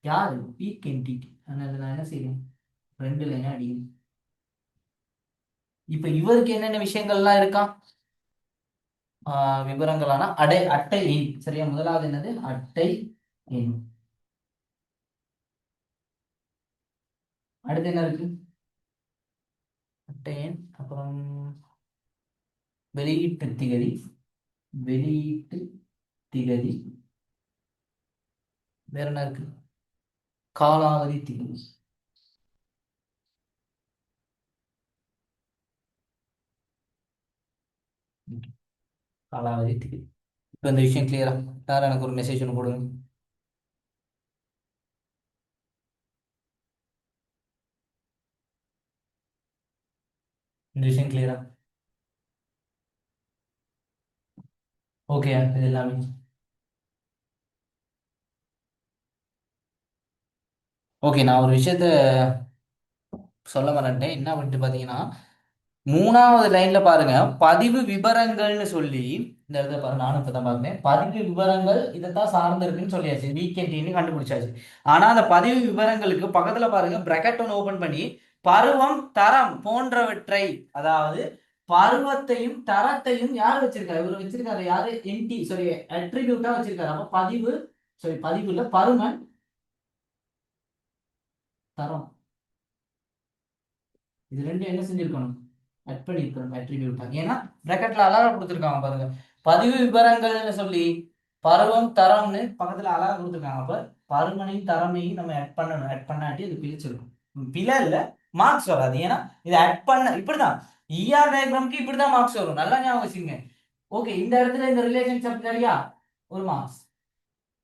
யாரு? Week entity. அதனால நான் என்ன செய்யணும்? 2 லைன் அடிக்கணும். இப்ப இவருக்கு என்னென்ன விஷயங்கள்லாம் இருக்கா? விவரங்களான அட்டை எண். சரியா? முதலாவது என்னது? அட்டை எண். அடுத்து என்ன இருக்கு? அட்டை எண். அப்புறம் வெளியீட்டு திகதி, வெளியீட்டு திகதி. வேற என்ன இருக்கு? காலாவதி திகதி. காலாவதி திகதி. இப்போ இந்த விஷயம் கிளியரா? யாரும் எனக்கு ஒரு மெசேஜ் ஒன்று போடுங்க. இந்த விஷயம் கிளியரா? ஓகே, இது எல்லாமே ஓகே. நான் ஒரு விஷயத்த சொல்ல மறந்துட்டேன். என்ன அப்படின்ட்டு பார்த்தீங்கன்னா, 3வது லைன்ல பாருங்க, பதிவு விவரங்கள்னு சொல்லி இந்த இடத்துல பாருங்க. நானும் இப்போ தான் பார்த்தேன். பதிவு விவரங்கள் இதைத்தான் சார்ந்து இருக்குன்னு சொல்லியாச்சு, வீக்கெண்டின்னு கண்டுபிடிச்சாச்சு. ஆனா அந்த பதிவு விவரங்களுக்கு பக்கத்துல பாருங்க பிரக்கெட் ஒன்று ஓபன் பண்ணி பருவம், தரம் போன்றவற்றை, அதாவது பருவத்தையும் தரத்தையும் யார் வச்சிருக்காரு? இவர் வச்சிருக்காரு. யாரு? என்டி சாரி அட்ரிபியூட்டா வச்சிருக்காரு. அப்ப பதிவு, சாரி பதிவு இல்ல, பருமன், தரம். இது ரெண்டும் என்ன செஞ்சிருக்கணும்? ஆட் பண்ணிருக்கணும் அட்ரிபியூட்டா. ஏன்னா பிராக்கெட்ல அழகா கொடுத்துருக்காங்க பாருங்க. பதிவு விவரங்கள்னு சொல்லி பருவம், தரம்னு பக்கத்துல அழகா கொடுத்துருக்காங்க. அப்ப பருமனையும் தரமையும் நம்ம ஆட் பண்ணணும். ஆட் பண்ணாட்டி அது பிரிச்சிருக்கும். பிழை இல்ல, மார்க்ஸ் வராது. ஏன்னா இதை ஆட் பண்ண இப்படிதான். இஆர் டயக்ராம்க்கு இப்படிதான் மார்க்ஸ் வரும். நல்லா ஞாபகம் வச்சுங்க. ஓகே, இந்த இடத்துல இந்த ரிலேஷன்ஷிப் சரியா? ஒரு மார்க்ஸ்.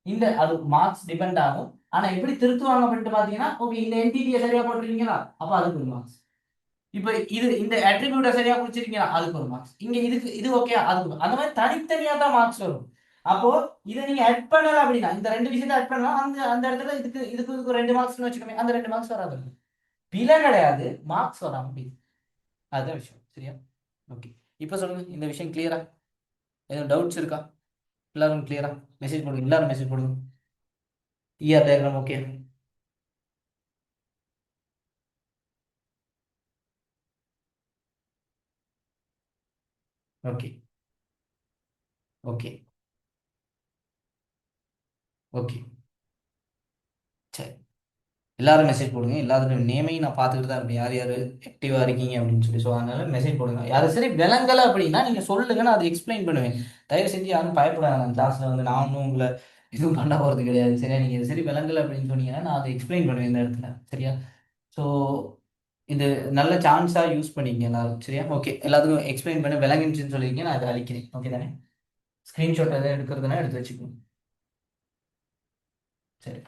இந்த அது மார்க்ஸ் டிபெண்ட் ஆகும். ஆனா எப்படி திருத்துவாங்க அப்படின்ட்டு பாத்தீங்கன்னா, ஓகே இந்த என்டிடியை சரியா போட்டுருக்கீங்களா? அப்ப அதுக்கு ஒரு மார்க்ஸ். இப்போ இந்த அட்ரிபியூட்டை சரியா குறிச்சிருக்கீங்க, அதுக்கு ஒரு மார்க்ஸ். இங்க இது ஓகே, அதுக்கு அந்த மாதிரி தனித்தனியா தான் மார்க்ஸ் வரும். அப்போ இதை நீங்க ஆட் பண்ணல அப்படின்னா, இந்த ரெண்டு விஷயத்தை ஆட் பண்ணலாம், அந்த அந்த இடத்துல இதுக்கு 2 மார்க்ஸ்னு வச்சுக்கோங்க, அந்த 2 மார்க்ஸ் வராது. பிழை கிடையாது, மார்க்ஸ் வராம போயிடுது. அதுதான் விஷயம். சரியா? ஓகே. இப்போ சொல்லுங்க, இந்த விஷயம் கிளியரா? எதுவும் டவுட்ஸ் இருக்கா? எல்லாரும் கிளியரா? மெசேஜ் போடுங்க, எல்லாரும் மெசேஜ் போடுங்க. ER diagram okay? Okay. Okay. Okay. சரி, எல்லாரும் மெசேஜ் போடுங்க. எல்லாரும் நேமையும் நான் பார்த்துக்கிட்டு தான் இருப்பேன், யார் யார் ஆக்டிவாக இருக்கீங்க அப்படின்னு சொல்லி. ஸோ அதனால மெசேஜ் போடுங்க. யாரும் சரி விளங்கலை அப்படின்னா நீங்கள் சொல்லுங்க, நான் அதை எக்ஸ்பிளைன் பண்ணுவேன். தயவு செஞ்சு யாரும் பயப்படாத, கிளாஸில் வந்து நான் ஒன்றும் உங்களை எதுவும் பண்ண போகிறது கிடையாது. சரியா? நீங்கள் இது சரி விளங்கலை அப்படின்னு சொன்னீங்கன்னா நான் அதை எக்ஸ்பிளைன் பண்ணுவேன் இந்த இடத்துல. சரியா? ஸோ இது நல்ல சான்ஸாக யூஸ் பண்ணிக்கங்க எல்லாரும். சரியா? ஓகே, எல்லாத்துக்கும் எக்ஸ்பிளைன் பண்ண விளங்குச்சுன்னு சொல்லியிருக்கேன், நான் அதை அழிக்கிறேன். ஓகே தானே? ஸ்க்ரீன்ஷாட் எதாவது எடுக்கிறதுனா எடுத்து வச்சுக்கோங்க. சரி.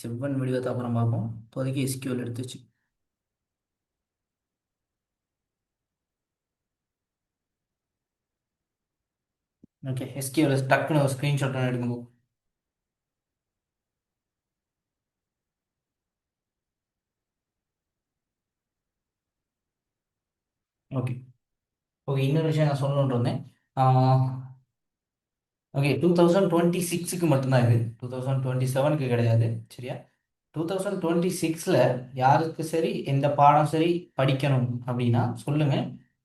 7 வடிவத்தை அப்புறம் பார்ப்போம். இப்போதைக்கு எஸ்கியூஎல் எடுத்து வச்சு. ஓகே, எஸ்கியூஎல் டக்குன்னு ஒரு ஸ்க்ரீன்ஷாட் எடுக்கணும். ஓகே. ஓகே, இன்னொரு விஷயம் நான் சொல்லணும்னு இருந்தேன். ஓகே, 2026க்கு மட்டும்தான் இது, 2027க்கு கிடையாது. சரியா? 2026ல் யாருக்கு சரி எந்த பாடம் சரி படிக்கணும் அப்படின்னா சொல்லுங்க.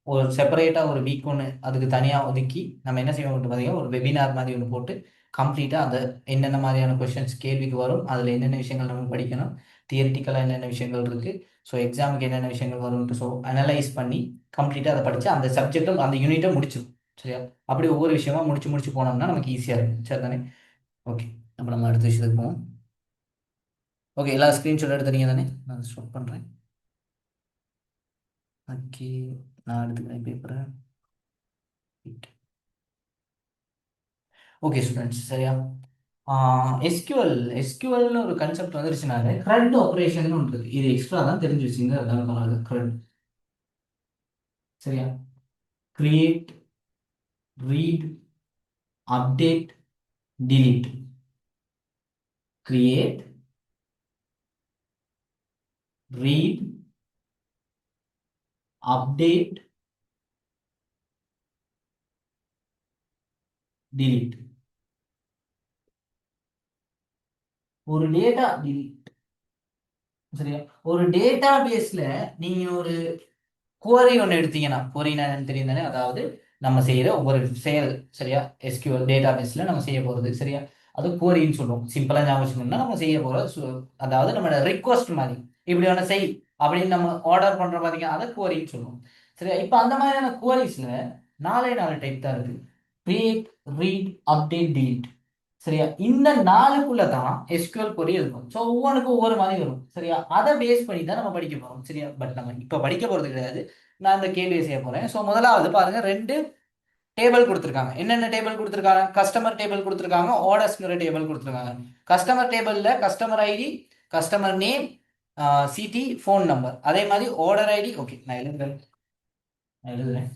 ஒரு செப்பரேட்டாக ஒரு வீக் ஒன்று அதுக்கு தனியாக ஒதுக்கி நம்ம என்ன செய்வோம் பார்த்தீங்கன்னா, ஒரு வெபினார் மாதிரி ஒன்று போட்டு கம்ப்ளீட்டாக அந்த என்னென்ன மாதிரியான கொஷின்ஸ் கேள்விக்கு வரும், அதில் என்னென்ன விஷயங்கள் நம்ம படிக்கணும், தியரிட்டிக்கலாக என்னென்ன விஷயங்கள் இருக்குது, ஸோ எக்ஸாமுக்கு என்னென்ன விஷயங்கள் வரும்ட்டு, ஸோ அனலைஸ் பண்ணி கம்ப்ளீட்டாக அதை படித்து அந்த சப்ஜெக்டும் அந்த யூனிட்டும் முடிச்சிடும். சரியா? அப்படி ஒவ்வொரு விஷயமா முடிச்சு முடிச்சு போனோம்னா நமக்கு ஈஸியாக இருக்கும். சரி தானே? ஓகே, அப்போ நம்ம அடுத்த விஷயத்துக்கு போவோம். ஓகே, எல்லா ஸ்க்ரீன்ஷாட் எடுத்துறீங்க தானே? நான் ஸ்டாப் பண்ணுறேன். ஓகே, நான் எடுத்துக்கிறேன் பேப்பரை. ஓகே ஸ்டூடெண்ட்ஸ், சரியா? எஸ்கியூஎல்னு ஒரு கன்செப்ட் வந்துருச்சுனாலே க்ரட் ஆப்ரேஷன் ஒன்று இருக்குது. இது எக்ஸ்ட்ரா தான் தெரிஞ்சு வச்சுங்க, அதான் பரவாயில்ல. க்ரட். சரியா? Create, read, update, delete. Create, read, update, delete. ஒரு டேட்டா சரியா? ஒரு டேட்டா பேஸ்ல நீங்க ஒரு குவரி ஒன்று எடுத்தீங்கன்னா, குவரினா என்னன்னு தெரியும் தானே? அதாவது நம்ம செய்யற ஒவ்வொரு செயல். சரியா? எஸ்கியூஎல் டேட்டா பேஸ்ல நம்ம செய்ய போறது. சரியா? அது குவரின்னு சொல்லுவோம். சிம்பிளா ஞாபகம் வச்சுக்கணும்னா நம்ம செய்ய போற அதாவது நம்ம ரிக்வஸ்ட் மாதிரி, இப்படி ஒன்று செய் அப்படின்னு நம்ம ஆர்டர் பண்ற பாத்தீங்க, அதை குவரின்னு சொல்லுவோம். சரியா? இப்போ அந்த மாதிரியான குவரிஸ்ல 4 டைப் தான் இருக்கு. Create, read, update, delete. சரியா? இந்த 4க்குள்ள தான் எஸ்கியூஎல் கொரி இருக்கும். ஸோ ஒவ்வொன்றுக்கும் ஒவ்வொரு மாதிரி வரும். சரியா? அதை பேஸ் பண்ணி தான் நம்ம படிக்க போறோம். சரியா? பட் நம்ம இப்போ படிக்க போறது கிடையாது. நான் இந்த கேள்வியை செய்ய போறேன். ஸோ முதலாவது பாருங்க, 2 டேபிள் கொடுத்துருக்காங்க. என்னென்ன டேபிள் கொடுத்துருக்காங்க? கஸ்டமர் டேபிள் கொடுத்துருக்காங்க, ஆர்டர்ஸ்ங்கிற டேபிள் கொடுத்துருக்காங்க. கஸ்டமர் டேபிள்ல customer ID, customer name, city, phone number. அதே மாதிரி ஆர்டர் ஐடி. ஓகே, நான் எழுதுறேன்.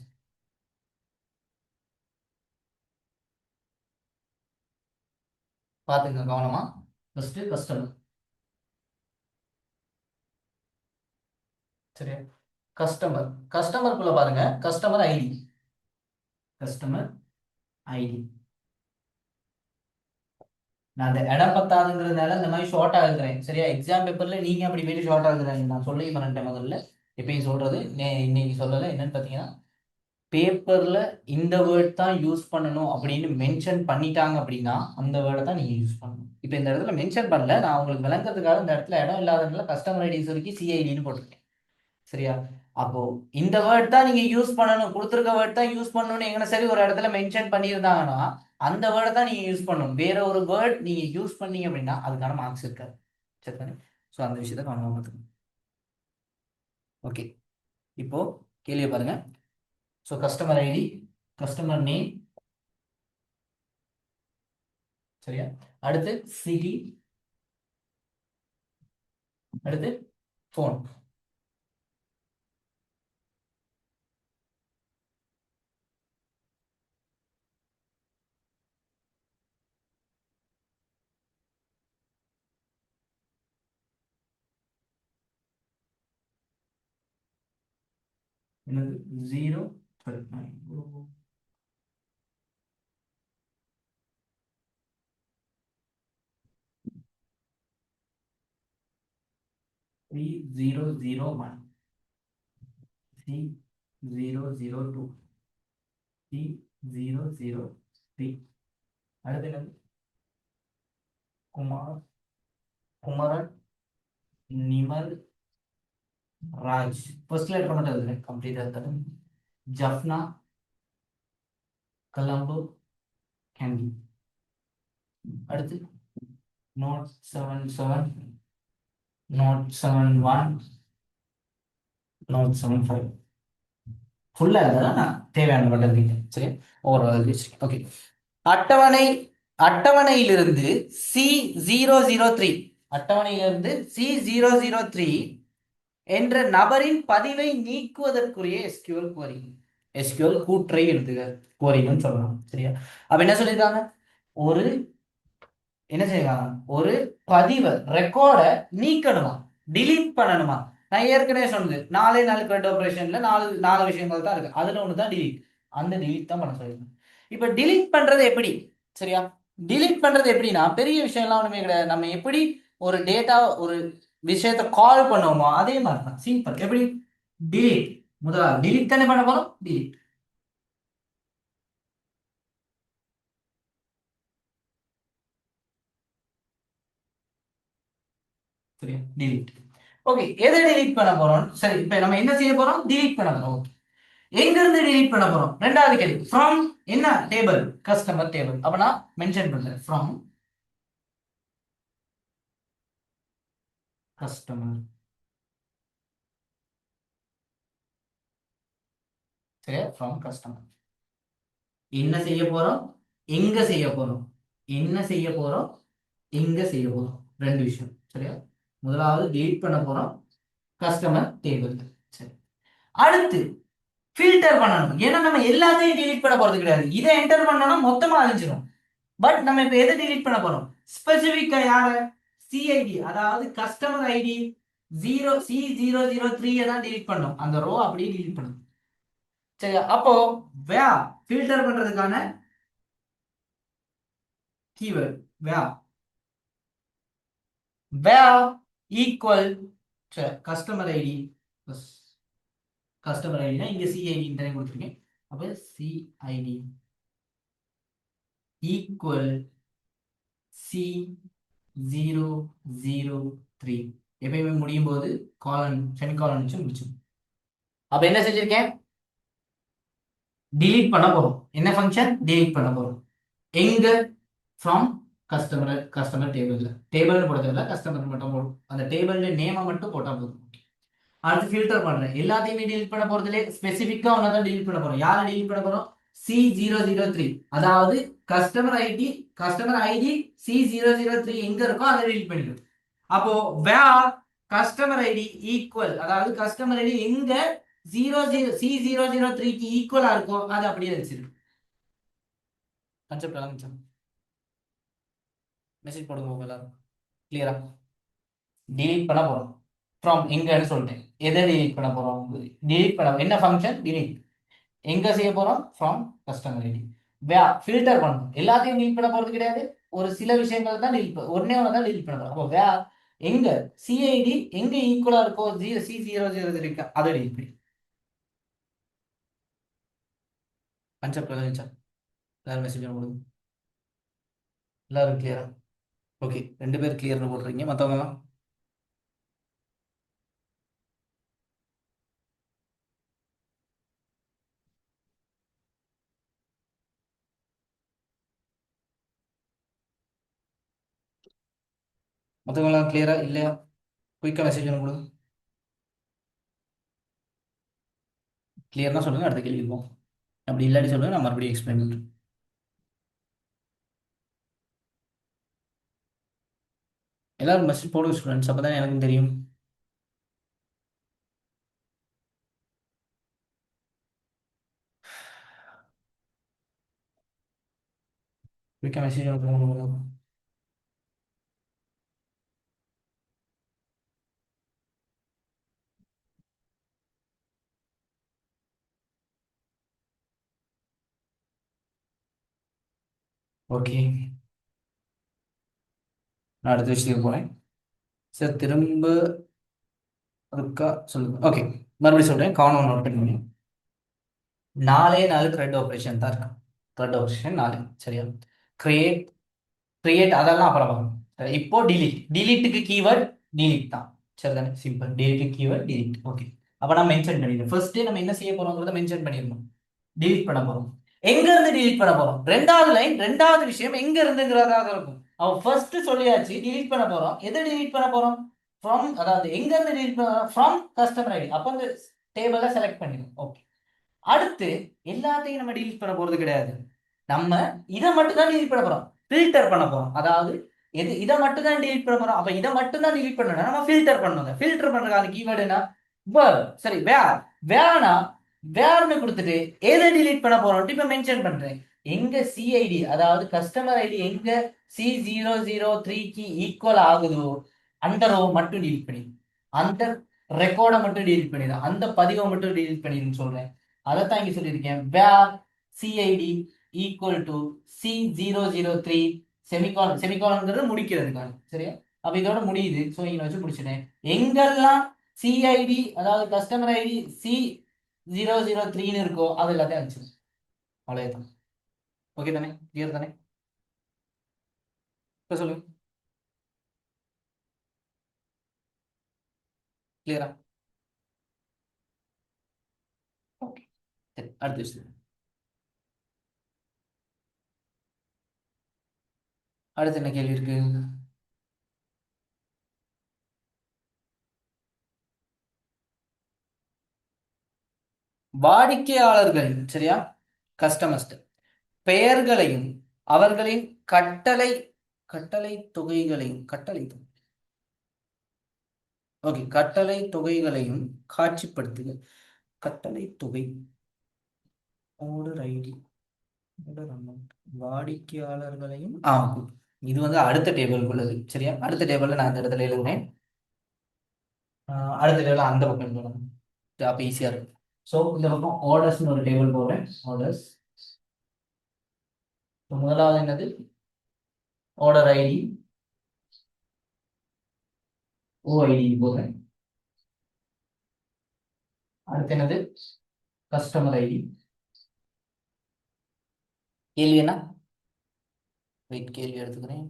பாத்துங்க கவனமா. First customer. சரியா? கஸ்டமர். கஸ்டமருக்குள்ள பாருங்க, கஸ்டமர் ஐடி. Customer ID. நான் அந்த இடம் பத்தாதுங்கிறதுனால இந்த மாதிரி ஷார்ட்டா எழுதுறேன். சரியா? எக்ஸாம் பேப்பர்ல நீங்க அப்படி போயிட்டு ஷார்ட்டா எழுதுறாங்க. நான் சொல்லி மறந்துட்டேன் முதல்ல. எப்பயும் சொல்றது, இன்னைக்கு சொல்லலை. என்னன்னு பார்த்தீங்கன்னா, பேப்பர்ல இந்த வேர்ட் தான் யூஸ் பண்ணணும் அப்படின்னு மென்ஷன் பண்ணிட்டாங்க அப்படின்னா அந்த வேர்டை தான் நீங்க யூஸ் பண்ணணும். இப்போ இந்த இடத்துல மென்ஷன் பண்ணல, நான் உங்களுக்கு விளங்குறதுக்காக இந்த இடத்துல இடம் இல்லாததுனால கஸ்டமர் ஐடி சொல்லி சிஐடின்னு போட்டிருக்கேன். சரியா? அப்போ இந்த வேர்ட் தான் நீங்க யூஸ் பண்ணணும், கொடுத்துருக்க வேர்ட் தான் யூஸ் பண்ணணும்னு எങ്ങനെ சரி ஒரு இடத்துல மென்ஷன் பண்ணியிருந்தாங்கன்னா அந்த வேர்டை தான் நீங்க யூஸ் பண்ணணும். வேற ஒரு வேர்ட் நீங்க யூஸ் பண்ணீங்க அப்படின்னா அதுக்கான மார்க்ஸ் இருக்காது. சரி தானே? ஸோ அந்த விஷயத்த கவனமாக பார்த்துக்கணும். ஓகே. இப்போ கேள்வியை பாருங்க. So customer ID, customer name, சரியா? அடுத்து சிட்டி, அடுத்து ஃபோன். என்னது? 0 3001, C002, C003. அடுத்து என்னது? குமார், குமரன், நிமல், ராஜ். ஃபர்ஸ்ட் லெட்டர் மட்டும் எழுதுறேன், கம்ப்ளீட் ஆகுது. ஜஃப்னா, கலம்பு, கேண்டி. அடுத்து நோட் 77, நோட் 71, நோட் 75. ஃபுல்லா இல்லைன்னா தேவையான மட்டும் இருக்கீங்க, சரி? Overall okay. அட்டவணை, அட்டவணையிலிருந்து C003, அட்டவணையிலிருந்து C003 என்ற நபரின் பதிவை நீக்குவதற்குரிய எஸ்கியூஎல் query. எஸ்கியூஎல் கூற்றை எழுதுக queryன்னு சொல்லலாம், சரியா? அப்ப என்ன சொல்லியிருக்காங்க? ஒரு என்ன செய்யலாம்? ஒரு பதிவை, ரெக்கார்டை நீக்கணுமா, டிலீட் பண்ணணுமா? நான் ஏற்கனவே சொன்னது, நாலே நாலு கிரெட் ஆபரேஷன்ல நாலு நாலு விஷயங்கள் தான் இருக்கு. அதுல ஒன்று தான் டிலீட். அந்த டிலீட் தான் பண்ண சொல்லியிருக்கேன். இப்ப டிலீட் பண்றது எப்படி, சரியா? டிலீட் பண்றது எப்படின்னா பெரிய விஷயம் எல்லாம் ஒண்ணுமே கிடையாது. நம்ம எப்படி ஒரு டேட்டா, ஒரு விஷயத்த கால் பண்ணுவோமோ அதே மாதிரி தான், சிம்பிள். எப்படி? டிலீட். முதல்ல டிலீட் தானே பண்ண போறோம், டிலீட். சரியா? டிலீட். ஓகே, எதை டிலீட் பண்ண போறோம்? சரி, இப்ப நம்ம என்ன செய்ய போறோம்? டிலீட் பண்ண போறோம். எங்க இருந்து டிலீட் பண்ண போறோம்? ரெண்டாவது கேள்வி. ஃப்ரம் என்ன டேபிள்? Customer table. அப்ப நான் மென்ஷன் பண்றேன், ஃப்ரம் கஸ்டமர். சரியா? From customer. என்ன செய்ய போறோம்? எங்க செய்ய போறோம்? என்ன செய்ய போறோம்? எங்க செய்ய போறோம்? ரெண்டு விஷயம், சரியா? முதலாவது டிலீட் பண்ண போறோம் கஸ்டமர் டேபிள். சரி, அடுத்து ஃபில்டர் பண்ணணும். ஏன்னா நம்ம எல்லாத்தையும் டிலீட் பண்ண போறது கிடையாது. இதை என்டர் பண்ணோம்னா மொத்தமா அழிஞ்சிடும். பட் நம்ம இப்ப எதை டிலீட் பண்ண போறோம்? ஸ்பெசிபிக்கா யார? சிஐடி, அதாவது கஸ்டமர் ஐடி 0C003 தான் டிலீட் பண்ணோம். அந்த ரோ அப்படியே டிலீட் பண்ணும், சரியா? அப்போ வே ஃபில்டர் பண்றதுக்கான கீவேர்ட் வே. வே ஈக்குவல் கஸ்டமர் ஐடி. கஸ்டமர் ஐடினா இங்க சிஐடி தானே கொடுத்துருக்கேன். அப்ப சிஐடி ஈக்குவல் C003. எப்பயுமே முடியும் போது காலன், செமிகாலன் வச்சு முடிச்சு. அப்ப என்ன செஞ்சிருக்கேன்? டிலீட் பண்ண போறோம். என்ன ஃபங்க்ஷன்? டிலீட் பண்ண போறோம். எங்க? ஃப்ரம் கஸ்டமர், கஸ்டமர் டேபிள்ல. டேபிள்னு போட தேவையில்ல, கஸ்டமர் மட்டும் போடும். அந்த டேபிள்ல நேமை மட்டும் போட்டா போதும். அடுத்து ஃபில்டர் பண்றேன். எல்லாத்தையுமே டிலீட் பண்ண போறதுல ஸ்பெசிஃபிக்கா ஒன்னதான் டிலீட் பண்ண போறோம். யாரை டிலீட் பண்ண போறோம்? C003, அதாவது customer ID. Customer ID C003 எங்க இருக்கோ அதை டிலீட் பண்ணிடும். அப்போ வேர் கஸ்டமர் ஐடி ஈக்குவல், அதாவது கஸ்டமர் ஐடி எங்க 0C003க்கு ஈக்குவலா இருக்கோ அது அப்படியே வச்சிருக்கு. கான்செப்ட் ஆரம்பிச்சோம். மெசேஜ் போடுங்க எல்லாரும், கிளியரா? டிலீட் பண்ண போறோம். ஃப்ரம் எங்கன்னு சொல்லிட்டேன். எதை டிலீட் பண்ண போறோம்? டிலீட் பண்ண என்ன ஃபங்க்ஷன்? டிலீட். எங்க செய்ய போறோம்? From customer ID. Where filter பண்ணணும். எல்லாத்தையும் டிலீட் பண்ண போறது கிடையாது. ஒரு சில விஷயங்கள் தான் டிலீட் பண்ண, ஒன்னே ஒன்று தான் டிலீட் பண்ண போறோம். அப்போ வே எங்க சிஐடி எங்க ஈக்குவலா இருக்கோ C003 அதை டிலீட் பண்ணி. கான்செப்ட் விளைவிச்சா எல்லாரும் மெசேஜ் கொடுங்க. எல்லாரும் கிளியரா? ஓகே, ரெண்டு பேர் கிளியர்னு போடுறீங்க, மற்றவங்கலாம் மற்றவங்களாம் கிளியரா இல்லையா? குயிக்காக மெசேஜ் கொடுங்க. கிளியர்னா சொல்லுங்க, அடுத்த கேள்வி போவோம். அப்படி இல்லாட்டி சொல்லுங்க, நான் மறுபடியும் எக்ஸ்பிளைன் பண்ணுறேன். எல்லாரும் மெசேஜ் போடுங்க ஸ்டூடெண்ட்ஸ், அப்போ தான் எனக்கும் தெரியும். குயிக்காக மெசேஜ் அனுப்புங்க. ஓகே, நான் அடுத்த விஷயத்துக்கு போகிறேன். சார் திரும்ப இருக்கா சொல்லுங்க. ஓகே, மறுபடியும் சொல்கிறேன், கவனம் நோட் பண்ணி. 4 த்ரெட் ஆப்ரேஷன் தான் இருக்கு. த்ரெட் ஆப்ரேஷன் 4, சரியா? கிரியேட், கிரியேட் அதெல்லாம் அப்புறம் வரும். சரி, இப்போ டிலீட், டிலீட்டுக்கு கீவேர்ட் டிலீட் தான். சரிதானே? சிம்பிள். டிலீட்டுக்கு கீவேர்ட் டிலீட். ஓகே, அப்போ நான் மென்ஷன் பண்ணிடுறேன். ஃபர்ஸ்ட் நம்ம என்ன செய்ய போறோங்கிறத மென்ஷன் பண்ணிடணும். டிலீட் பண்ண போறோம். எங்க இருந்து டிலீட் பண்ண போறோம்? ரெண்டாவது லைன், ரெண்டாவது விஷயம் எங்க இருந்துங்கிறதாக இருக்கும். அவன் ஃபர்ஸ்ட் சொல்லியாச்சு டிலீட் பண்ண போறோம். எதை டிலீட் பண்ண போறோம்? ஃப்ரம், அதாவது எங்க இருந்து டிலீட் பண்ண போறோம்? From customer ID. அப்போ அந்த டேபிளை செலக்ட் பண்ணிடும். ஓகே, அடுத்து எல்லாத்தையும் நம்ம டீல் பண்ண போறது கிடையாது. நம்ம இதை மட்டும் தான் டீல் பண்ண போறோம். ஃபில்டர் பண்ண போறோம். அதாவது எது இதை மட்டும் தான் டீல் பண்ண போறோம். அப்ப இதை மட்டும் தான் டீல் பண்ணணும். நம்ம ஃபில்டர் பண்ணுங்க. ஃபில்டர் பண்றதுக்கான கீவேர்டு என்ன? வேர். சரி, வேர். வேர்னா வேர்னு கொடுத்துட்டு எதை டிலீட் பண்ண போறோம் இப்ப மென்ஷன் பண்றேன். எங்க சிஐடி, அதாவது கஸ்டமர் ஐடி எங்க C003க்கு ஈக்குவல் ஆகுதோ அந்த ரோ மட்டும் டீல் பண்ணி, அந்த ரெக்கார்டை மட்டும் டீல் பண்ணிடும், அந்த பதிவை மட்டும் டீல் பண்ணிடுன்னு சொல்றேன். அதைத்தான் இங்க சொல்லியிருக்கேன். Where CID equal to C003 semicolon. செமிகாலன்ங்கிறது முடிக்கிறதுக்கான, சரியா? அப்ப இதோட முடியுது. ஸோ இங்க வச்சு முடிச்சிட்டேன். எங்கெல்லாம் சிஐடி, அதாவது கஸ்டமர் ஐடி C003ன்னு இருக்கோ அது எல்லாத்தையும் அனுப்பிச்சிடும். அவ்வளவுதான். ஓகே தானே? கிளியர் தானே? இப்போ சொல்லுங்க, கிளியரா? ஓகே, சரி, அடுத்த விஷயம். அடுத்து என்ன கேள்வி இருக்கு? வாடிக்கையாளர்கள், சரியா? கஸ்டமர்ஸ் பெயர்களையும் அவர்களின் கட்டளை, கட்டளை தொகைகளையும், கட்டளை தொகை, ஓகே, கட்டளை தொகைகளையும் காட்சிப்படுத்துக. கட்டளை தொகை, ஆர்டர் ஐடி, ஆர்டர் அமௌண்ட், வாடிக்கையாளர்களையும் இது வந்து அடுத்த டேபிள் உள்ளது, சரியா? அடுத்த டேபிள்ல நான் இந்த இடத்துல எழுதுறேன். அடுத்த டேபிள் அந்த பக்கம் எழுதணும். அப்ப ஈஸியா இருக்கும். ஸோ இந்த பக்கம் ஆர்டர்ஸ்னு ஒரு டேபிள் போடுறேன். ஆர்டர்ஸ், முதலாவது என்னது? ஆர்டர் ஐடி, ஓஐடி போடுறேன். அடுத்து என்னது? Customer ID. கேள்வி என்ன? வெயிட், கேள்வி எடுத்துக்கிறேன்.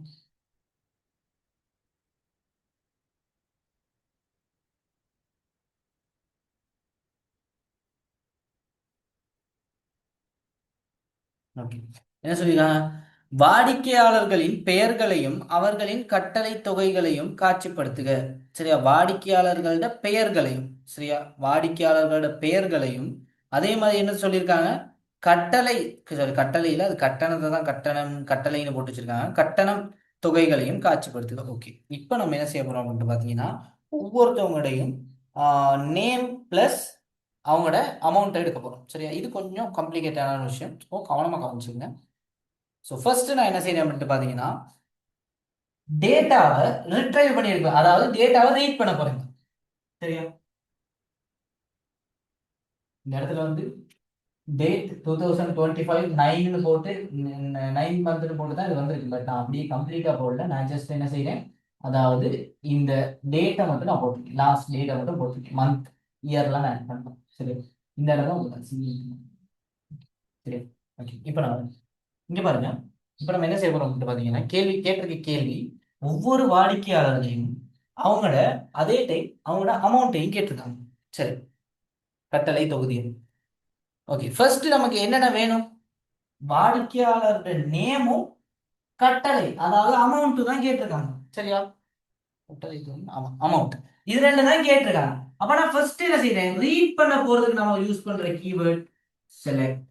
ஓகே, என்ன சொல்லிருக்காங்க? வாடிக்கையாளர்களின் பெயர்களையும் அவர்களின் கட்டளை தொகைகளையும் காட்சிப்படுத்துக. சரியா? வாடிக்கையாளர்களோட பெயர்களையும், சரியா, வாடிக்கையாளர்களோட பெயர்களையும், அதே மாதிரி என்ன சொல்லியிருக்காங்க? கட்டளை, சாரி கட்டளையில அது கட்டணத்தை தான் கட்டணம் கட்டளைன்னு போட்டு வச்சிருக்காங்க. கட்டணம் தொகைகளையும் காட்சிப்படுத்துக. ஓகே, இப்போ நம்ம என்ன செய்ய போறோம் அப்படின்ட்டு பார்த்தீங்கன்னா, ஒவ்வொருத்தவங்களுடையும் நேம் பிளஸ் அவங்களோட அமௌண்ட் எடுக்க போறோம். சரியா? இது கொஞ்சம் காம்ப்ளிகேட்டான விஷயம். ஸோ கவனமாக கவனிச்சுங்க. ஸோ ஃபர்ஸ்ட் நான் என்ன செய்யறேன் அப்படின்ட்டு பார்த்தீங்கன்னா, டேட்டாவை ரிட்ரைவ் பண்ணியிருக்கேன். அதாவது டேட்டாவை ரீட் பண்ண போறேன். சரியா? இந்த இடத்துல வந்து டேட் 2025 9 போட்டு 9 மந்த்னு போட்டு தான் இது வந்திருக்கு. பட் நான் அப்படியே கம்ப்ளீட்டா போடல. நான் ஜஸ்ட் என்ன செய்யறேன், அதாவது இந்த டேட்டை மட்டும் நான் போட்டிருக்கேன். லாஸ்ட் டேட்டை மட்டும் போட்டிருக்கேன். மந்த் இயர்லாம் நான் ஆட் பண்ணேன். சரி, இந்த இடம் தான் உங்களுக்கு சரி. ஓகே, இப்போ நான் இங்க பாருங்க. இப்போ நம்ம என்ன செய்ய போறோம் பாத்தீங்கன்னா, கேள்வி கேட்டிருக்க கேள்வி ஒவ்வொரு வாடிக்கையாளர்களையும் அவங்களோட அதே டைம் அவங்களோட அமௌண்ட்டையும் கேட்டிருக்காங்க. சரி, கட்டளை தொகுதியில். ஓகே, ஃபர்ஸ்ட் நமக்கு என்னென்ன வேணும்? வாடிக்கையாளர்கள் நேமும் கட்டளை, அதாவது அமௌண்ட் தான் கேட்டிருக்காங்க. சரியா? ஆமா அமௌண்ட். இது ரெண்டு தான் கேட்டிருக்காங்க. அப்ப நான் ஃபர்ஸ்ட் என்ன செய்றேன், ரீட் பண்ண போறதுக்கு நம்ம யூஸ் பண்ற கீவேர்ட் செலக்ட்.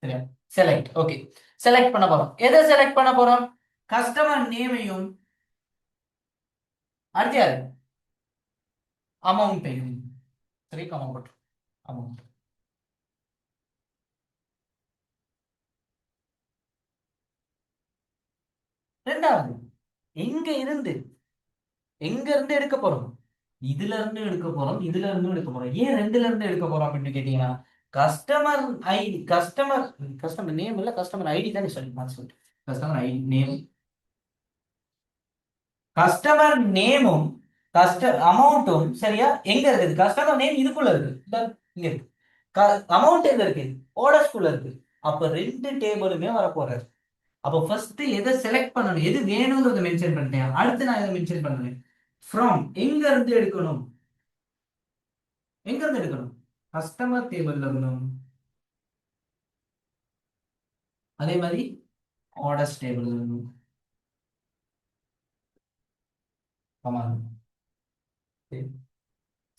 சரியா? செலக்ட். ஓகே. செலக்ட் பண்ண போறோம். எதை செலக்ட் பண்ண போறோம்? கஸ்டமர் நேமையும் அடுத்து யாரு அமௌண்ட்டையும். சரி, அமௌண்ட். அமௌண்ட். ரெண்டாவது, எங்க இருந்து எங்க இருந்து எடுக்க போறோம்? இதுல இருந்து எடுக்க போறோம், இதுல இருந்து எடுக்க போறோம். ஏன் ரெண்டுல இருந்து எடுக்க போறோம் அப்படின்னு கேட்டீங்கன்னா, கஸ்டமர் ஐடி, கஸ்டமர் நேம் இல்ல, கஸ்டமர் ஐடி தானே சொல்லி கஸ்டமர் ஐடி நேம். கஸ்டமர் நேமும் அமௌண்ட்டும் சரியா எங்க இருக்குது? கஸ்டமர் நேம் இதுக்குள்ள இருக்கு, இங்க இருக்கு. அமௌண்ட் எங்க இருக்கு? ஓடர்ஸ்குள்ள இருக்கு. அப்ப ரெண்டு டேபிளுமே வர போறாரு. அப்போ ஃபர்ஸ்ட் எதை செலக்ட் பண்ணணும், எது வேணுங்கிறத மென்ஷன் பண்ணிட்டேன். அடுத்து நான் எதை மென்ஷன் பண்றேன்? ஃப்ரம், எங்க இருந்து எடுக்கணும்? எங்க இருந்து எடுக்கணும்? கஸ்டமர் டேபிள்ல இருக்கணும். அதே மாதிரி ஆர்டர்ஸ் டேபிள்ல இருக்கணும். ஆமா. சரி,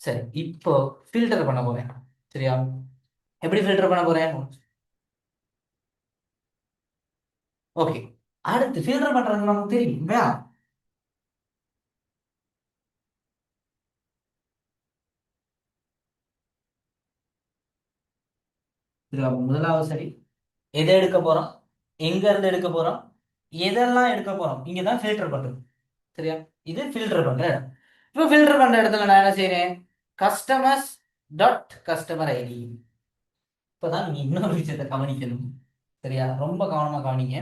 சரி, இப்போ ஃபில்டர் பண்ண போறேன். சரியா? எப்படி ஃபில்டர் பண்ண போறேன்? ஓகே. அடுத்து ஃபில்டர் பண்றது நமக்கு தெரியும் வேணாம். இதுல முதலாவது சரி, எதை எடுக்க போறோம், எங்க இருந்து எடுக்க போறோம், எதெல்லாம் எடுக்க போறோம், இங்கதான் ஃபில்டர் பண்றது. சரியா? இது ஃபில்டர் பண்ற இடம். இப்போ ஃபில்டர் பண்ற இடத்துல நான் என்ன செய்றேன்? Customers dot customer ID. இப்பதான் நீங்க இன்னொரு விஷயத்தை கவனிக்கணும். சரியா? ரொம்ப கவனமா கவனிங்க.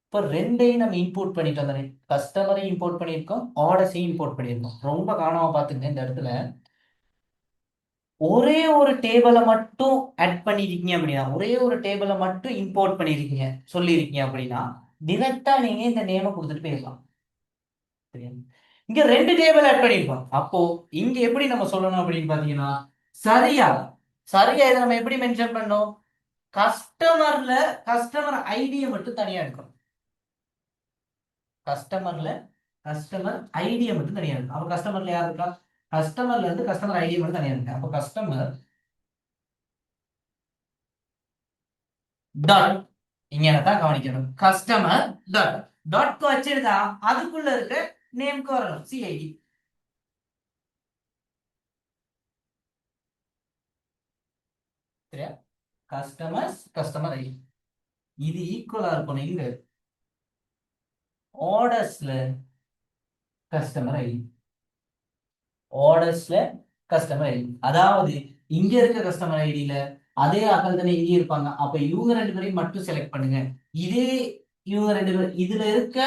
இப்போ ரெண்டையும் நம்ம இம்போர்ட் பண்ணிட்டு வந்தோம். கஸ்டமரையும் இம்போர்ட் பண்ணியிருக்கோம், ஆர்டர்ஸையும் இம்போர்ட் பண்ணியிருக்கோம். ரொம்ப கவனமா பார்த்துங்க. இந்த இடத்துல ஒரே ஒரு டேபிளை மட்டும் ஆட் பண்ணிருக்கீங்க அப்படின்னா, ஒரே ஒரு டேபிளை மட்டும் இம்போர்ட் பண்ணிருக்கீங்க சொல்லியிருக்கீங்க அப்படின்னா, டிரெக்டா நீங்க இந்த நேமை கொடுத்துட்டு போயிடலாம். சரியா? இங்க ரெண்டு டேபிள் ஆட் பண்ணிருக்கோம். அப்போ இங்க எப்படி நம்ம சொல்லணும் அப்படின்னு பாத்தீங்கன்னா, சரியா சரியா இதை நம்ம எப்படி மென்ஷன் பண்ணோம்? கஸ்டமர்ல கஸ்டமர் ஐடியை மட்டும் தனியா எடுக்கணும். கஸ்டமர்ல கஸ்டமர் ஐடியை மட்டும் தனியா இருக்கு. அப்ப கஸ்டமர்ல யார் இருக்கா? கஸ்டமர்ல இருந்து கஸ்டமர் ஐடியை மட்டும் தனியா இருக்கு. அப்ப கஸ்டமர் டாட், இங்க தான் கவனிக்கணும். கஸ்டமர் டாட் டாட்க்கு வச்சிருந்தா அதுக்குள்ள இருக்க நேம்க்கு வரணும் சிஐடி. சரியா? Customer ID. இது ஈக்குவலா இருக்கணும் இங்க ஆர்டர்ஸ்ல கஸ்டமர் ஐடி. ஆர்டர்ஸ்ல கஸ்டமர் ஐடி, அதாவது இங்க இருக்க கஸ்டமர் ஐடியில அதே ஆட்கள் தானே இங்கே இருப்பாங்க. அப்ப இவங்க ரெண்டு பேரையும் மட்டும் செலக்ட் பண்ணுங்க. இதே இவங்க ரெண்டு பேர் இதுல இருக்க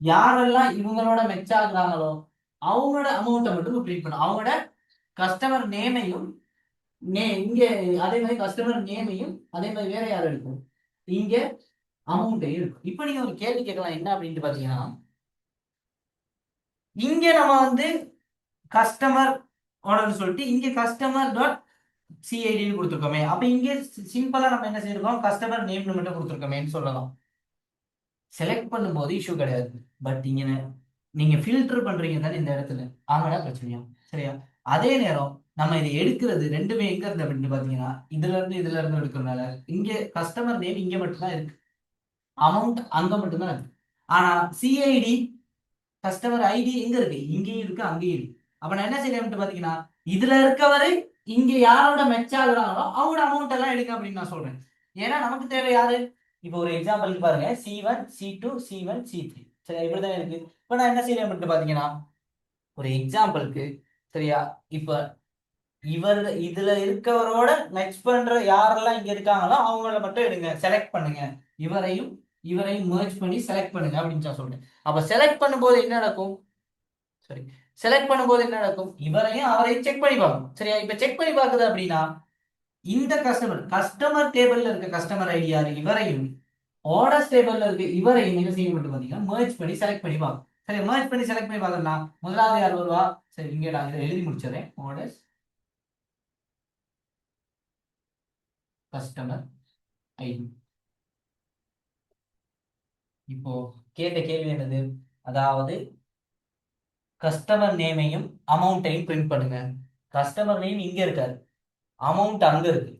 யாரெல்லாம் இவங்களோட மெச் ஆகுறாங்களோ அவங்களோட அமௌண்ட்டை மட்டும் பிரிண்ட் பண்ணும். அவங்களோட கஸ்டமர் நேமையும் இங்க அதே மாதிரி கஸ்டமர் நேமையும் அதே மாதிரி வேற யாரும் இருக்கும், இங்க அமௌண்ட்டையும் இருக்கும். இப்ப நீங்க ஒரு கேள்வி கேட்கலாம், என்ன அப்படின்ட்டு பாத்தீங்கன்னா, இங்க நம்ம வந்து கஸ்டமர் ஆர்டர்னு சொல்லிட்டு இங்க கஸ்டமர் டாட் சிஐடின்னு கொடுத்துருக்கோமே, அப்ப இங்க சிம்பிளா நம்ம என்ன செய்யறோம், கஸ்டமர் நேம்னு மட்டும் கொடுத்துருக்கோமேன்னு சொல்லலாம். செலக்ட் பண்ணும்போது இஷ்யூ கிடையாது. பட் இங்க நீங்க ஃபில்டர் பண்றீங்க தானே இந்த இடத்துல, அங்கதான் பிரச்சனையா. சரியா? அதே நேரம் நம்ம இதை எடுக்கிறது ரெண்டுமே எங்க இருந்து அப்படின்னு பாத்தீங்கன்னா, இதுல இருந்து எடுக்கிறதுனால இங்க கஸ்டமர் நேம் இங்க மட்டும்தான் இருக்கு, அமௌண்ட் அங்க மட்டும்தான் இருக்கு. ஆனா சிஐடி கஸ்டமர் ஐடி எங்க இருக்கு? இங்கேயும் இருக்கு, அங்கேயும் இருக்கு. அப்ப நான் என்ன செய்யறேன் பாத்தீங்கன்னா, இதுல இருக்கவரை இங்க யாரோட மெச் ஆகுறாங்களோ அவங்களோட அமௌண்ட் எல்லாம் எடுங்க அப்படின்னு நான் சொல்றேன். ஏன்னா நமக்கு தேவை யாரு? இப்போ ஒரு எக்ஸாம்பிளுக்கு பாருங்க, C1 C2 C1 C3. சரி, இப்படிதான் இருக்கு. இப்ப நான் என்ன செய்யறேன் அப்படின்னு பாத்தீங்கன்னா, ஒரு எக்ஸாம்பிளுக்கு, சரியா, இப்ப இவர் இதுல இருக்கவரோட மேட்ச் பண்ற யாரெல்லாம் இங்க இருக்காங்களோ அவங்கள மட்டும் எடுங்க, செலக்ட் பண்ணுங்க. இவரையும் இவரையும் merge பண்ணி செலக்ட் பண்ணுங்க அப்படின்னு நான் சொல்றேன். அப்ப செலக்ட் பண்ணும்போது என்ன நடக்கும்? சரி, செலக்ட் பண்ணும்போது என்ன நடக்கும்? இவரையும் அவரையும் செக் பண்ணி பார்க்கணும். சரியா? இப்ப செக் பண்ணி பார்க்குது அப்படின்னா, இந்த கஸ்டமர் டேபிள்ல இருக்க கஸ்டமர் ஐடி யாரு? இவரையும் ஆர்டர்ஸ் டேபிள்ல இருக்க இவரையும் என்ன செய்ய மட்டும் பாத்தீங்கன்னா, merge பண்ணி செலக்ட் பண்ணி பார்க்கணும். சரி, merge பண்ணி செலக்ட் பண்ணி பார்க்கணும்னா முதலாவது யார் வருவா? சரி, இங்க நான் இதை எழுதி முடிச்சிடறேன். Orders customer ID. இப்போ கேட்ட கேள்வி என்னது? அதாவது கஸ்டமர் நேமையும் அமௌண்ட்டையும் பிரிண்ட் பண்ணுங்க. கஸ்டமர் நேம் இங்க இருக்காரு, அமௌண்ட் அங்க இருக்கு.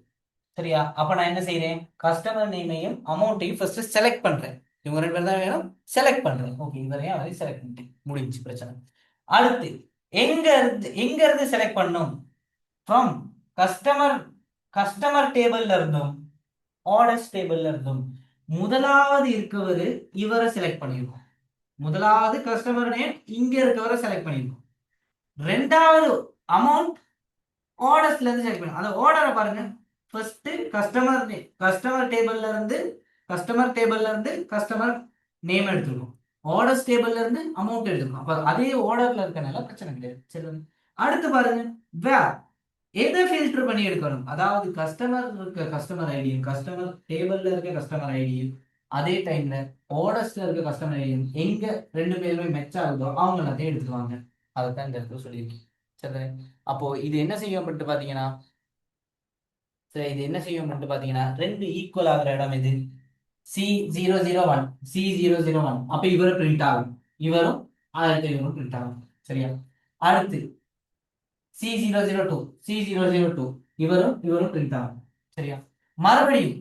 சரியா? அப்ப நான் என்ன செய்றேன்? கஸ்டமர் நேமையும் அமௌண்ட்டையும் ஃபர்ஸ்ட் செலக்ட் பண்றேன். இவங்க ரெண்டு பேர் தான் வேணும், செலக்ட் பண்றேன். ஓகே, இவரையும் அவரையும் செலக்ட் பண்ணிட்டேன், முடிஞ்சு பிரச்சனை. அடுத்து எங்க இருந்து செலக்ட் பண்ணும்? ஃப்ரம் கஸ்டமர் கஸ்டமர் டேபிள்ல இருந்தும் ஆர்டர்ஸ் டேபிள்ல இருந்தும் முதலாவது இருக்கவரு இவரை செலக்ட் பண்ணிருக்கோம். முதலாவது கஸ்டமர் நேம் இங்க இருக்கவரை செலக்ட் பண்ணிருக்கோம். ரெண்டாவது அமௌண்ட் ஆர்டர்ஸ்ல இருந்து செலக்ட் பண்ணுங்க. அந்த ஆர்டரை பாருங்க. ஃபர்ஸ்ட் கஸ்டமர் டேபிள்ல இருந்து கஸ்டமர் நேம் எடுத்துக்கணும். ஆர்டர்ஸ் டேபிள்ல இருந்து அமௌண்ட் எடுத்துக்கணும். அப்ப அதே ஆர்டர்ல இருக்கனால பிரச்சனை கிடையாது. சரி, அடுத்து பாருங்க. வேர் எதை ஃபில்டர் பண்ணி எடுக்கணும்? அதாவது கஸ்டமர் ஐடியும் கஸ்டமர் டேபிள்ல இருக்க கஸ்டமர் ஐடியும் அதே டைம்ல ஆர்டர்ஸ்ல இருக்க கஸ்டமர் ஐடியும் எங்க ரெண்டு பேருமே மெச் ஆகுதோ அவங்க எல்லாத்தையும் எடுத்துக்குவாங்க. அதைத்தான் இந்த இடத்துல சொல்லியிருக்கேன். சரி, அப்போ இது என்ன செய்யும் பண்ணிட்டு பாத்தீங்கன்னா, சரி இது என்ன செய்யும் பண்ணிட்டு பாத்தீங்கன்னா, ரெண்டு ஈக்குவல் ஆகிற இடம் இது. C001 C001. அப்ப இவரும் பிரிண்ட் ஆகும், இவரும் இவரும் பிரிண்ட் ஆகும். சரியா? அடுத்து C002 இவரும் பிரிண்ட் ஆகும். சரியா? மறுபடியும்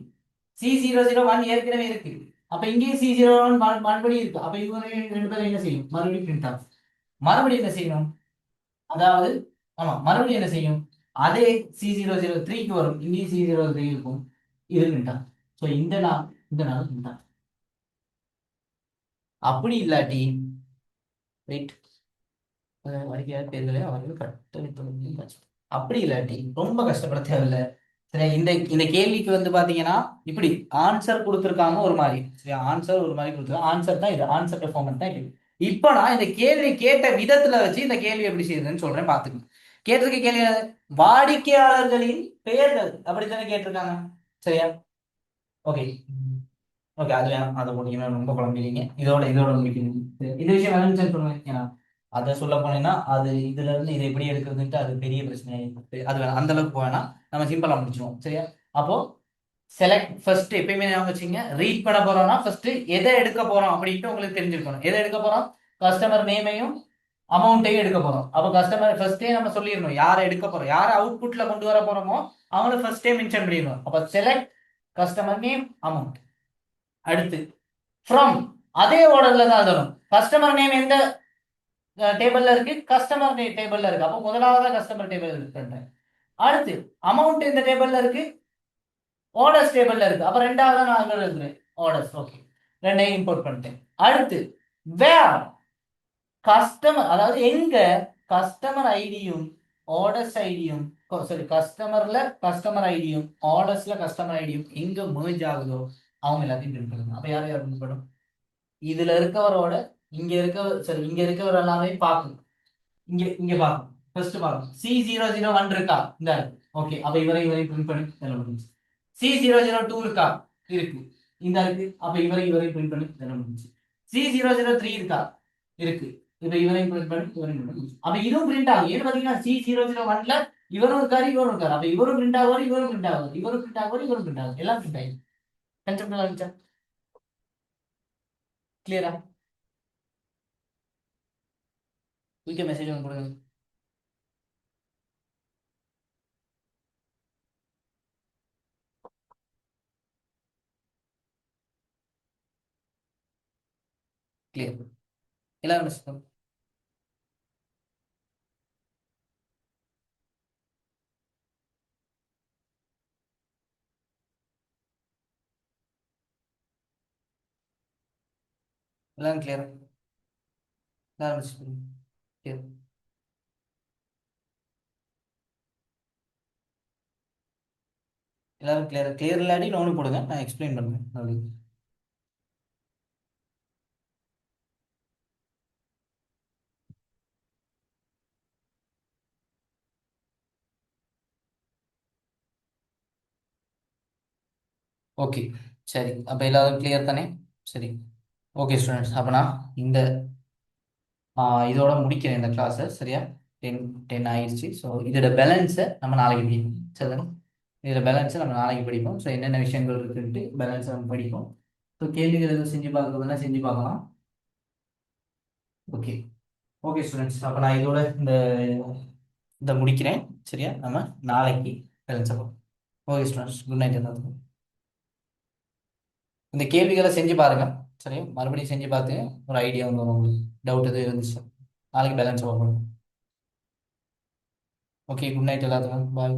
C001 ஏற்கனவே இருக்கு, அப்ப இங்கேயும் C001 மறுபடியும் இருக்கு. அப்ப இவங்க ரெண்டு பேரும் என்ன செய்யும்? மறுபடியும் பிரிண்ட் ஆகும். மறுபடியும் என்ன செய்யணும்? அதாவது ஆமா, மறுபடியும் என்ன செய்யும்? அதே C003க்கு வரும், இங்கேயும் C003 இருக்கும், இது பிரிண்ட் ஆகும். ஸோ இந்த நாள் பிரிண்ட் ஆகும். அப்படி இல்லாட்டி ரைட், வரிக்கையாளர் பேர்களை அவர்கள் கட்டளையிட்டு, அப்படி இல்லாட்டி ரொம்ப கஷ்டப்பட தேவையில்லை. சரி, இந்த கேள்விக்கு வந்து பாத்தீங்கன்னா இப்படி ஆன்சர் கொடுத்துருக்காங்க ஒரு மாதிரி. சரி, ஆன்சர் ஒரு மாதிரி கொடுத்துருக்காங்க. ஆன்சர் தான் இது, ஆன்சர் ஃபார்மட் தான் இது. இப்போ நான் இந்த கேள்வி கேட்ட விதத்துல வச்சு இந்த கேள்வி எப்படி செய்யுதுன்னு சொல்றேன், பாத்துக்கணும். கேட்டிருக்க கேள்வி வாடிக்கையாளர்களின் பெயர்கள் அப்படித்தானே கேட்டிருக்காங்க. சரியா? ஓகே, ஓகே, அது வேணாம், அதை போட்டீங்கன்னா ரொம்ப குழம்பிடுங்க. இதோட முடிக்கணும். இந்த விஷயம் வேணும்னு சொல்லுவேன். ஏன்னா அதை சொல்ல போனீங்கன்னா அது இதுல இருந்து இதை எப்படி எடுக்கிறதுன்ட்டு அது பெரிய பிரச்சனை. அது வேணாம், அந்த அளவுக்கு வேணாம், நம்ம சிம்பிளா முடிச்சிருவோம். சரியா? அப்போ செலக்ட் ஃபர்ஸ்ட் எப்பயுமே ஞாபகம் வச்சுங்க. ரீட் பண்ண போறோம்னா ஃபர்ஸ்ட் எதை எடுக்க போறோம் அப்படின்ட்டு உங்களுக்கு தெரிஞ்சிருக்கணும். எதை எடுக்க போறோம்? கஸ்டமர் நேமையும் அமௌண்ட்டையும் எடுக்க போறோம். அப்போ கஸ்டமர் ஃபர்ஸ்டே நம்ம சொல்லிடணும் யாரை எடுக்க போறோம், யாரை அவுட்புட்ல கொண்டு வர போறோமோ அவங்கள ஃபர்ஸ்டே மென்ஷன் பண்ணிடணும். அப்போ செலக்ட் கஸ்டமர் நேம் அமௌண்ட். அடுத்து ஃப்ரம் அதே ஆர்டர்ல தான் எழுதணும். கஸ்டமர் நேம் எந்த டேபிள்ல இருக்கு? கஸ்டமர் டேபிள்ல இருக்கு. அப்போ முதலாவது கஸ்டமர் டேபிள் இருக்கு. அடுத்து அமௌண்ட் இந்த டேபிள்ல இருக்கு, ஆர்டர்ஸ் டேபிள்ல இருக்கு. அப்ப ரெண்டாவது நான் எழுதுறேன் ஆர்டர்ஸ். ஓகே, ரெண்டையும் இம்போர்ட் பண்ணிட்டேன். அடுத்து வேர் கஸ்டமர், அதாவது எங்க கஸ்டமர் ஐடியும் ஆர்டர்ஸ் ஐடியும் சாரி கஸ்டமர்ல கஸ்டமர் ஐடியும் ஆர்டர்ஸ்ல கஸ்டமர் ஐடியும் எங்க merge ஆகுதோ அவங்க எல்லாத்தையும் பிரிண்ட் பண்ணுங்க. அப்ப யார் யார் பிரிண்ட் பண்ணும்? இதுல இருக்கவரோட இங்க இருக்கவர் எல்லாமே பார்க்கணும். இங்க இங்க பார்க்கணும். ஃபர்ஸ்ட் பார்க்கணும். C001 இருக்கா? இந்த ஓகே, அப்ப இவரையும் பிரிண்ட் பண்ணி இதெல்லாம் முடிஞ்சு. C002 இருக்கா? இருக்கு, இந்த இருக்கு. அப்ப இவரையும் பிரிண்ட் பண்ணி இதெல்லாம் முடிஞ்சு. C003 இருக்கா? இருக்கு. இப்ப இவரையும் பிரிண்ட் பண்ணி இவரையும் பண்ணி. அப்ப இதுவும் பிரிண்ட் ஆகும். ஏன்னு பாத்தீங்கன்னா C001ல இவரும் இருக்காரு, இவரும் இருக்காரு. அப்ப இவரும் பிரிண்ட் ஆகுவாரு, இவரும் பிரிண்ட் ஆகுவாரு, இவரும் பிரிண்ட் ஆகுவாரு, இவரும் பிரிண்ட் ஆகுது. எல்லாம் பிரிண்ட் ஆயிடும். கன்செப்ட் ஆரம்பிச்சா கிளியரா? குயிக்க மெசேஜ் ஒன்று கொடுங்க. கிளியர், எல்லாரும் மெசேஜ் பண்ணுங்க. எல்லாரும் கிளியர், எல்லாரும் மெசேஜ் பண்ணுங்க. கிளியர், எல்லாரும் கிளியர். கிளியர் இல்லாட்டி நோன்னு போடுங்க, நான் எக்ஸ்பிளைன் பண்ணுறேன் அப்படி. ஓகே, சரி, அப்போ எல்லாரும் கிளியர் தானே? சரி, ஓகே ஸ்டூடெண்ட்ஸ், அப்போ நான் இந்த இதோட முடிக்கிறேன் இந்த கிளாஸை. சரியா? 10 ஆயிடுச்சு. ஸோ இதோட பேலன்ஸை நம்ம நாளைக்கு படிப்போம். சரிதானே? இதோட பேலன்ஸை நம்ம நாளைக்கு படிப்போம். ஸோ என்னென்ன விஷயங்கள் இருக்குன்ட்டு பேலன்ஸை நம்ம படிப்போம். ஸோ கேள்விகள் எதுவும் செஞ்சு பார்க்கறதுனா செஞ்சு பார்க்கலாம். ஓகே. ஓகே ஸ்டூடெண்ட்ஸ், அப்போ நான் இதோட இதை முடிக்கிறேன். சரியா, நம்ம நாளைக்கு பேலன்ஸ் ஆகும். ஓகே ஸ்டூடெண்ட்ஸ், குட் நைட் எல்லாத்துக்கும். இந்த கேள்விகளை செஞ்சு பாருங்க. சரியா, மறுபடியும் செஞ்சு பார்த்து ஒரு ஐடியா வந்து வரும் உங்களுக்கு. டவுட் எதுவும் இருந்துச்சு நாளைக்கு பேலன்ஸ் ஆகும். ஓகே, குட் நைட் எல்லாத்துக்கும், பாய்.